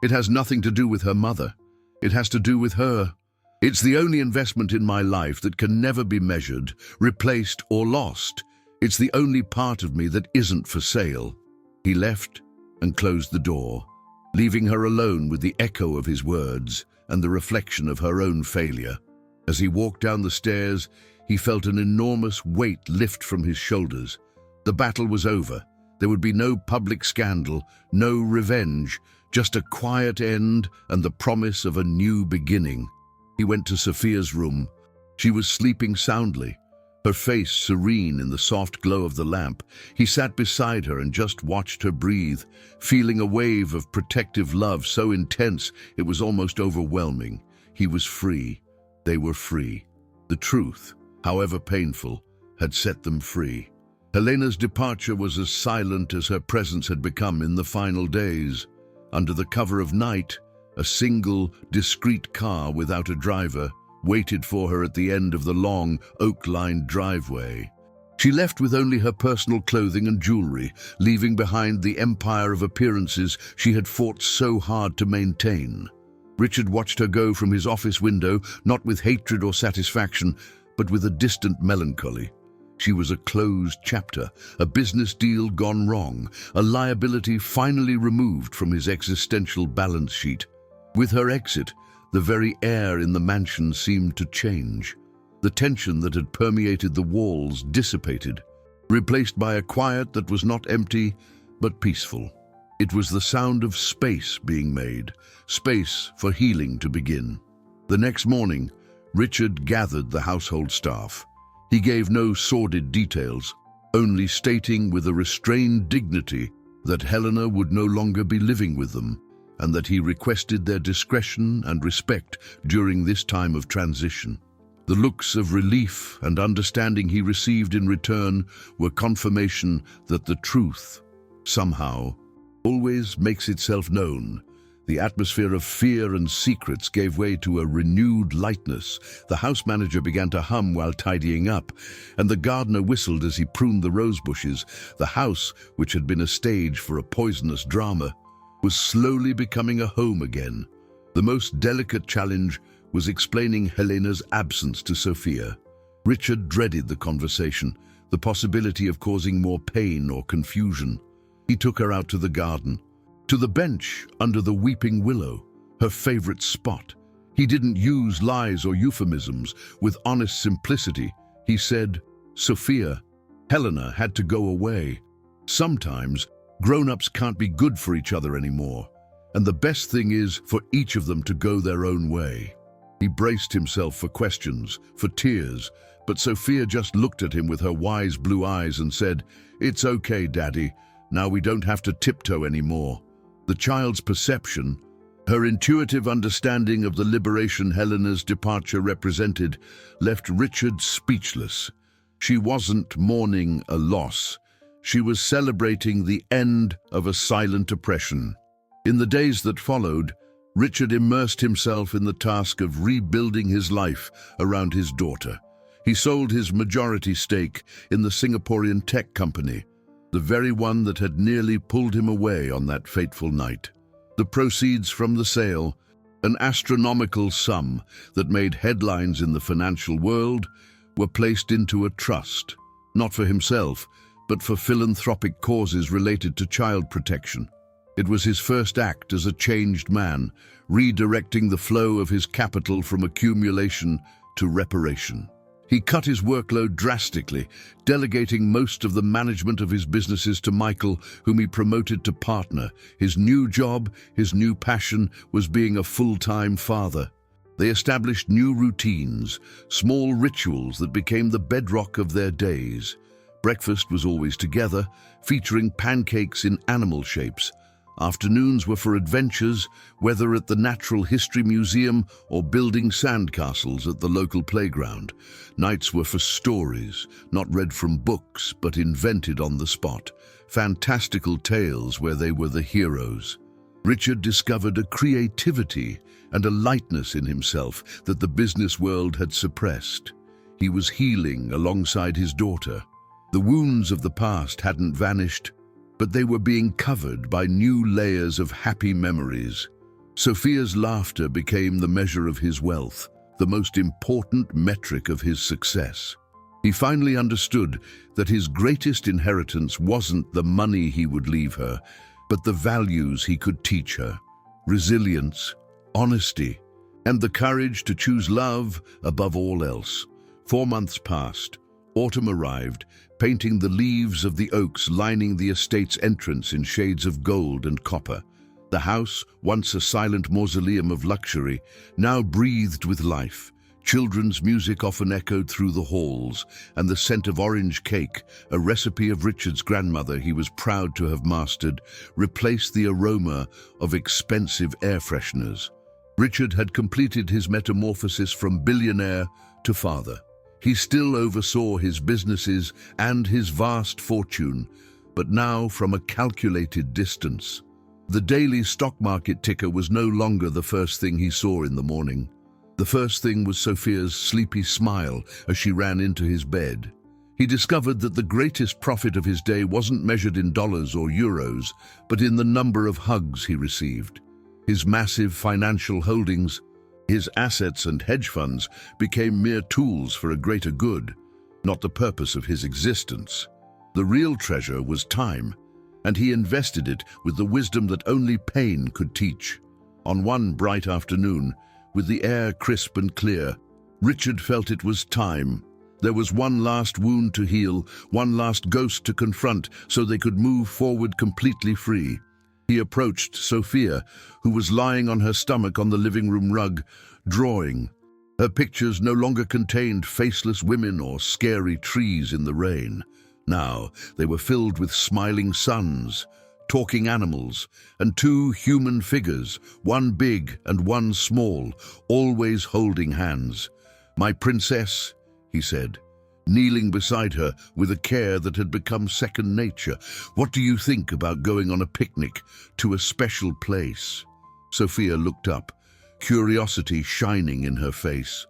it has nothing to do with her mother. It has to do with her. It's the only investment in my life that can never be measured, replaced, or lost. It's the only part of me that isn't for sale." He left and closed the door, leaving her alone with the echo of his words and the reflection of her own failure. As he walked down the stairs, he felt an enormous weight lift from his shoulders. The battle was over. There would be no public scandal, no revenge, just a quiet end and the promise of a new beginning. He went to Sophia's room. She was sleeping soundly, her face serene in the soft glow of the lamp. He sat beside her and just watched her breathe, feeling a wave of protective love so intense it was almost overwhelming. He was free. They were free. The truth, however painful, had set them free. Helena's departure was as silent as her presence had become in the final days. Under the cover of night, a single, discreet car without a driver waited for her at the end of the long, oak-lined driveway. She left with only her personal clothing and jewelry, leaving behind the empire of appearances she had fought so hard to maintain. Richard watched her go from his office window, not with hatred or satisfaction, but with a distant melancholy. She was a closed chapter, a business deal gone wrong, a liability finally removed from his existential balance sheet. With her exit, the very air in the mansion seemed to change. The tension that had permeated the walls dissipated, replaced by a quiet that was not empty, but peaceful. It was the sound of space being made, space for healing to begin. The next morning, Richard gathered the household staff. He gave no sordid details, only stating with a restrained dignity that Helena would no longer be living with them, and that he requested their discretion and respect during this time of transition. The looks of relief and understanding he received in return were confirmation that the truth, somehow, always makes itself known. The atmosphere of fear and secrets gave way to a renewed lightness. The house manager began to hum while tidying up, and the gardener whistled as he pruned the rose bushes. The house, which had been a stage for a poisonous drama, was slowly becoming a home again. The most delicate challenge was explaining Helena's absence to Sophia. Richard dreaded the conversation, the possibility of causing more pain or confusion. He took her out to the garden, to the bench under the weeping willow. her favorite spot. He didn't use lies or euphemisms. With honest simplicity, he said, "Sophia, Helena had to go away. Sometimes grown-ups can't be good for each other anymore, and the best thing is for each of them to go their own way." He braced himself for questions, for tears, but Sophia just looked at him with her wise blue eyes and said, "It's okay, Daddy. Now we don't have to tiptoe anymore." The child's perception, her intuitive understanding of the liberation Helena's departure represented, left Richard speechless. She wasn't mourning a loss. She was celebrating the end of a silent oppression. In the days that followed, Richard immersed himself in the task of rebuilding his life around his daughter. He sold his majority stake in the Singaporean tech company, the very one that had nearly pulled him away on that fateful night. The proceeds from the sale, an astronomical sum that made headlines in the financial world, were placed into a trust, not for himself, but for philanthropic causes related to child protection. It was his first act as a changed man, redirecting the flow of his capital from accumulation to reparation. He cut his workload drastically, delegating most of the management of his businesses to Michael, whom he promoted to partner. His new job, his new passion, was being a full-time father. They established new routines, small rituals that became the bedrock of their days. Breakfast was always together, featuring pancakes in animal shapes. Afternoons were for adventures, whether at the Natural History Museum or building sandcastles at the local playground. Nights were for stories, not read from books, but invented on the spot. Fantastical tales where they were the heroes. Richard discovered a creativity and a lightness in himself that the business world had suppressed. He was healing alongside his daughter. The wounds of the past hadn't vanished, but they were being covered by new layers of happy memories. Sophia's laughter became the measure of his wealth, the most important metric of his success. He finally understood that his greatest inheritance wasn't the money he would leave her, but the values he could teach her: resilience, honesty, and the courage to choose love above all else. 4 months passed. Autumn arrived, painting the leaves of the oaks lining the estate's entrance in shades of gold and copper. The house, once a silent mausoleum of luxury, now breathed with life. Children's music often echoed through the halls, and the scent of orange cake, a recipe of Richard's grandmother he was proud to have mastered, replaced the aroma of expensive air fresheners. Richard had completed his metamorphosis from billionaire to father. He still oversaw his businesses and his vast fortune, but now from a calculated distance. The daily stock market ticker was no longer the first thing he saw in the morning. The first thing was Sophia's sleepy smile as she ran into his bed. He discovered that the greatest profit of his day wasn't measured in dollars or euros, but in the number of hugs he received. His massive financial holdings, his assets and hedge funds, became mere tools for a greater good, not the purpose of his existence. The real treasure was time, and he invested it with the wisdom that only pain could teach. On one bright afternoon, with the air crisp and clear, Richard felt it was time. There was one last wound to heal, one last ghost to confront, so they could move forward completely free. He approached Sophia, who was lying on her stomach on the living room rug, drawing. Her pictures no longer contained faceless women or scary trees in the rain. Now they were filled with smiling suns, talking animals, and 2 human figures, one big and one small, always holding hands. "My princess," he said, kneeling beside her with a care that had become second nature. "What do you think about going on a picnic to a special place?" Sophia looked up, curiosity shining in her face.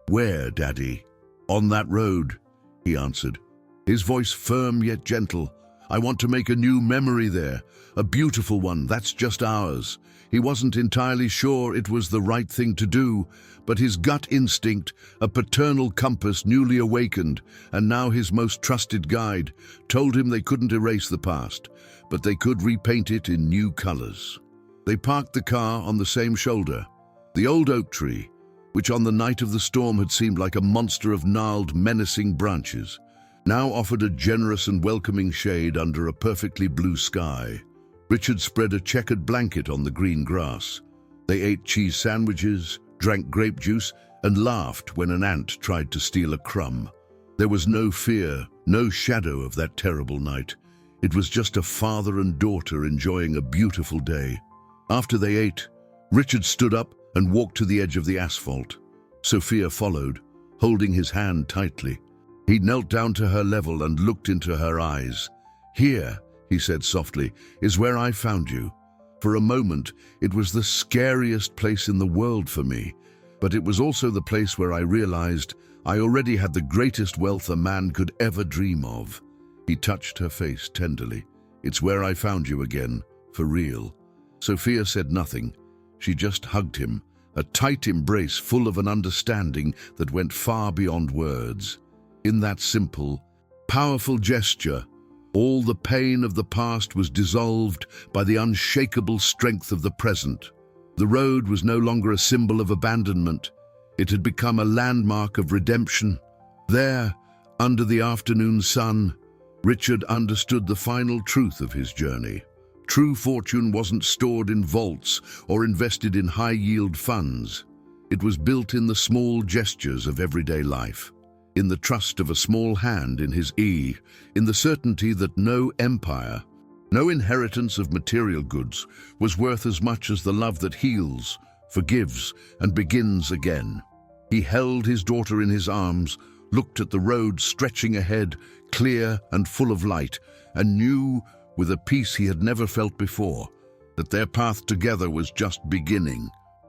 "Where, Daddy?" "On that road," he answered, his voice firm yet gentle. "I want to make a new memory there, a beautiful one that's just ours." He wasn't entirely sure it was the right thing to do, but his gut instinct, a paternal compass newly awakened, and now his most trusted guide, told him they couldn't erase the past, but they could repaint it in new colors. They parked the car on the same shoulder. The old oak tree, which on the night of the storm had seemed like a monster of gnarled, menacing branches, now offered a generous and welcoming shade under a perfectly blue sky. Richard spread a checkered blanket on the green grass. They ate cheese sandwiches, drank grape juice, and laughed when an ant tried to steal a crumb. There was no fear, no shadow of that terrible night. It was just a father and daughter enjoying a beautiful day. After they ate, Richard stood up and walked to the edge of the asphalt. Sophia followed, holding his hand tightly. He knelt down to her level and looked into her eyes. "Here," he said softly, "is where I found you. For a moment, it was the scariest place in the world for me, but it was also the place where I realized I already had the greatest wealth a man could ever dream of." He touched her face tenderly. "It's where I found you again, for real." Sophia said nothing. She just hugged him, a tight embrace full of an understanding that went far beyond words. In that simple, powerful gesture, all the pain of the past was dissolved by the unshakable strength of the present. The road was no longer a symbol of abandonment. It had become a landmark of redemption. There, under the afternoon sun, Richard understood the final truth of his journey. True fortune wasn't stored in vaults or invested in high-yield funds. It was built in the small gestures of everyday life, in the trust of a small hand in his in the certainty that no empire, no inheritance of material goods was worth as much as the love that heals, forgives, and begins again. He held his daughter in his arms, looked at the road stretching ahead, clear and full of light, and knew, with a peace he had never felt before, that their path together was just beginning.